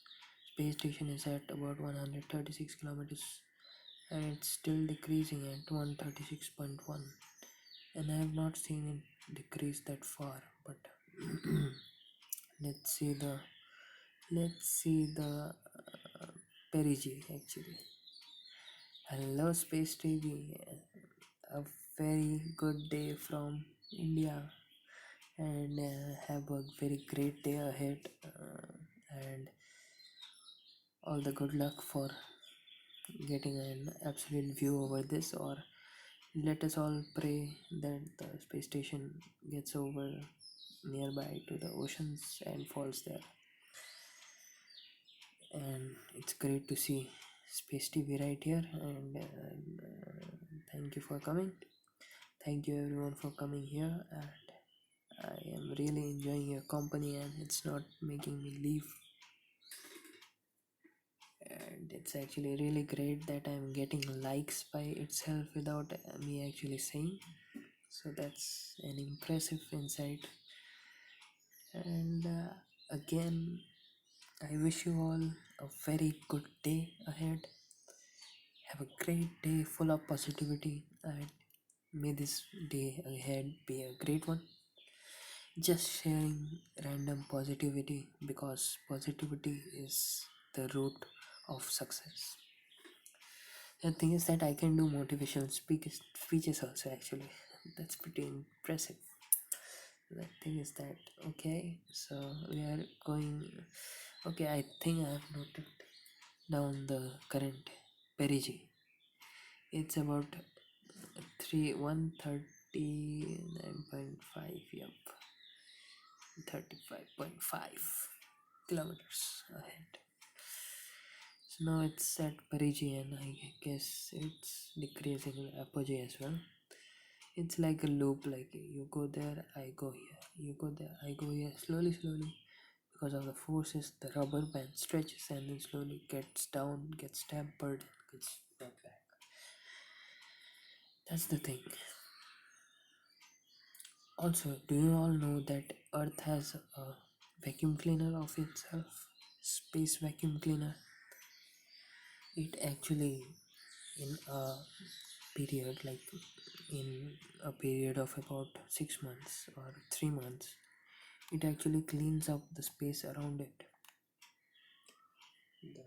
Speaker 1: space station is at about 136 kilometers, and it's still decreasing at 136.1. And I have not seen it decrease that far. But let's see the let's see the perigee actually. Hello, Space TV. A very good day from India, and have a very great day ahead. And all the good luck for getting an absolute view over this, or let us all pray that the space station gets over nearby to the oceans and falls there. And it's great to see Space TV right here, and thank you for coming. Thank you everyone for coming here, and I am really enjoying your company, and it's not making me leave. And it's actually really great that I'm getting likes by itself without me actually saying. So that's an impressive insight. And again, I wish you all a very good day ahead. Have a great day full of positivity, and may this day ahead be a great one. Just sharing random positivity, because positivity is the root of success. The thing is that I can do motivational speeches also actually. That's pretty impressive. The thing is that, okay, so we are going. Okay, I think I have noted down the current perigee. It's about 139.5. Yep, 35.5 kilometers ahead. So now it's at perigee, and I guess it's decreasing in apogee as well. It's like a loop, like you go there, I go here, you go there, I go here, slowly, slowly. Because of the forces, the rubber band stretches and then slowly gets down, gets tampered, gets brought back. That's the thing. Also, do you all know that Earth has a vacuum cleaner of itself? Space vacuum cleaner. It actually, in a period like in a period of about 6 months or 3 months, it actually cleans up the space around it. The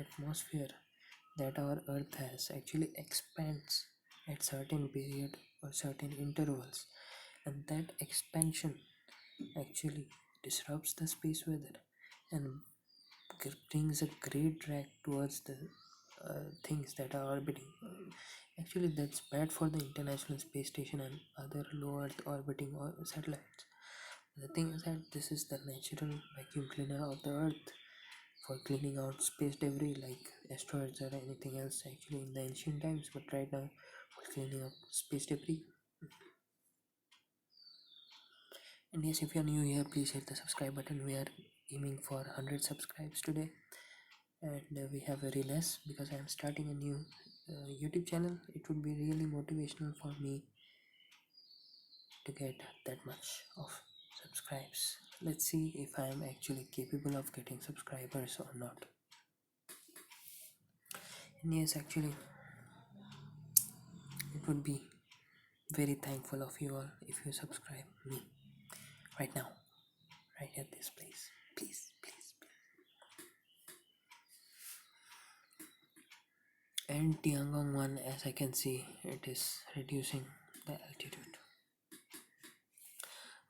Speaker 1: atmosphere that our earth has actually expands at certain period or certain intervals, and that expansion actually disrupts the space weather and brings a great drag towards the things that are orbiting. Actually, that's bad for the International Space Station and other low Earth orbiting satellites. The thing is that this is the natural vacuum cleaner of the Earth for cleaning out space debris like asteroids or anything else, actually, in the ancient times, but right now for cleaning up space debris. And yes, if you're new here, please hit the subscribe button. We are aiming for 100 subscribes today, and we have very less because I am starting a new YouTube channel. It would be really motivational for me to get that much of subscribes. Let's see if I am actually capable of getting subscribers or not. And yes, actually, it would be very thankful of you all if you subscribe me right now, right at this place. Please, please, please. And Tiangong 1, as I can see, it is reducing the altitude.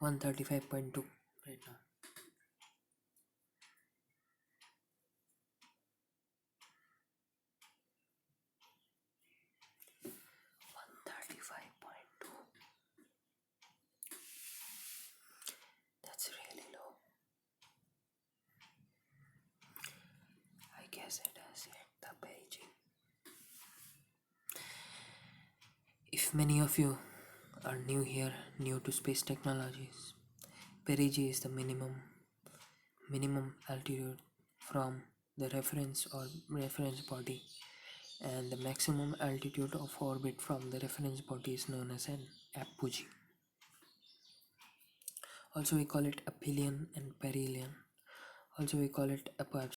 Speaker 1: 135.2 right now. 135.2. That's really low. I guess it has hit the Beijing. If many of you are new here, new to space technologies, perigee is the minimum altitude from the reference body, and the maximum altitude of orbit from the reference body is known as an apogee. Also, we call it aphelion and perihelion. Also, we call it apoapsis.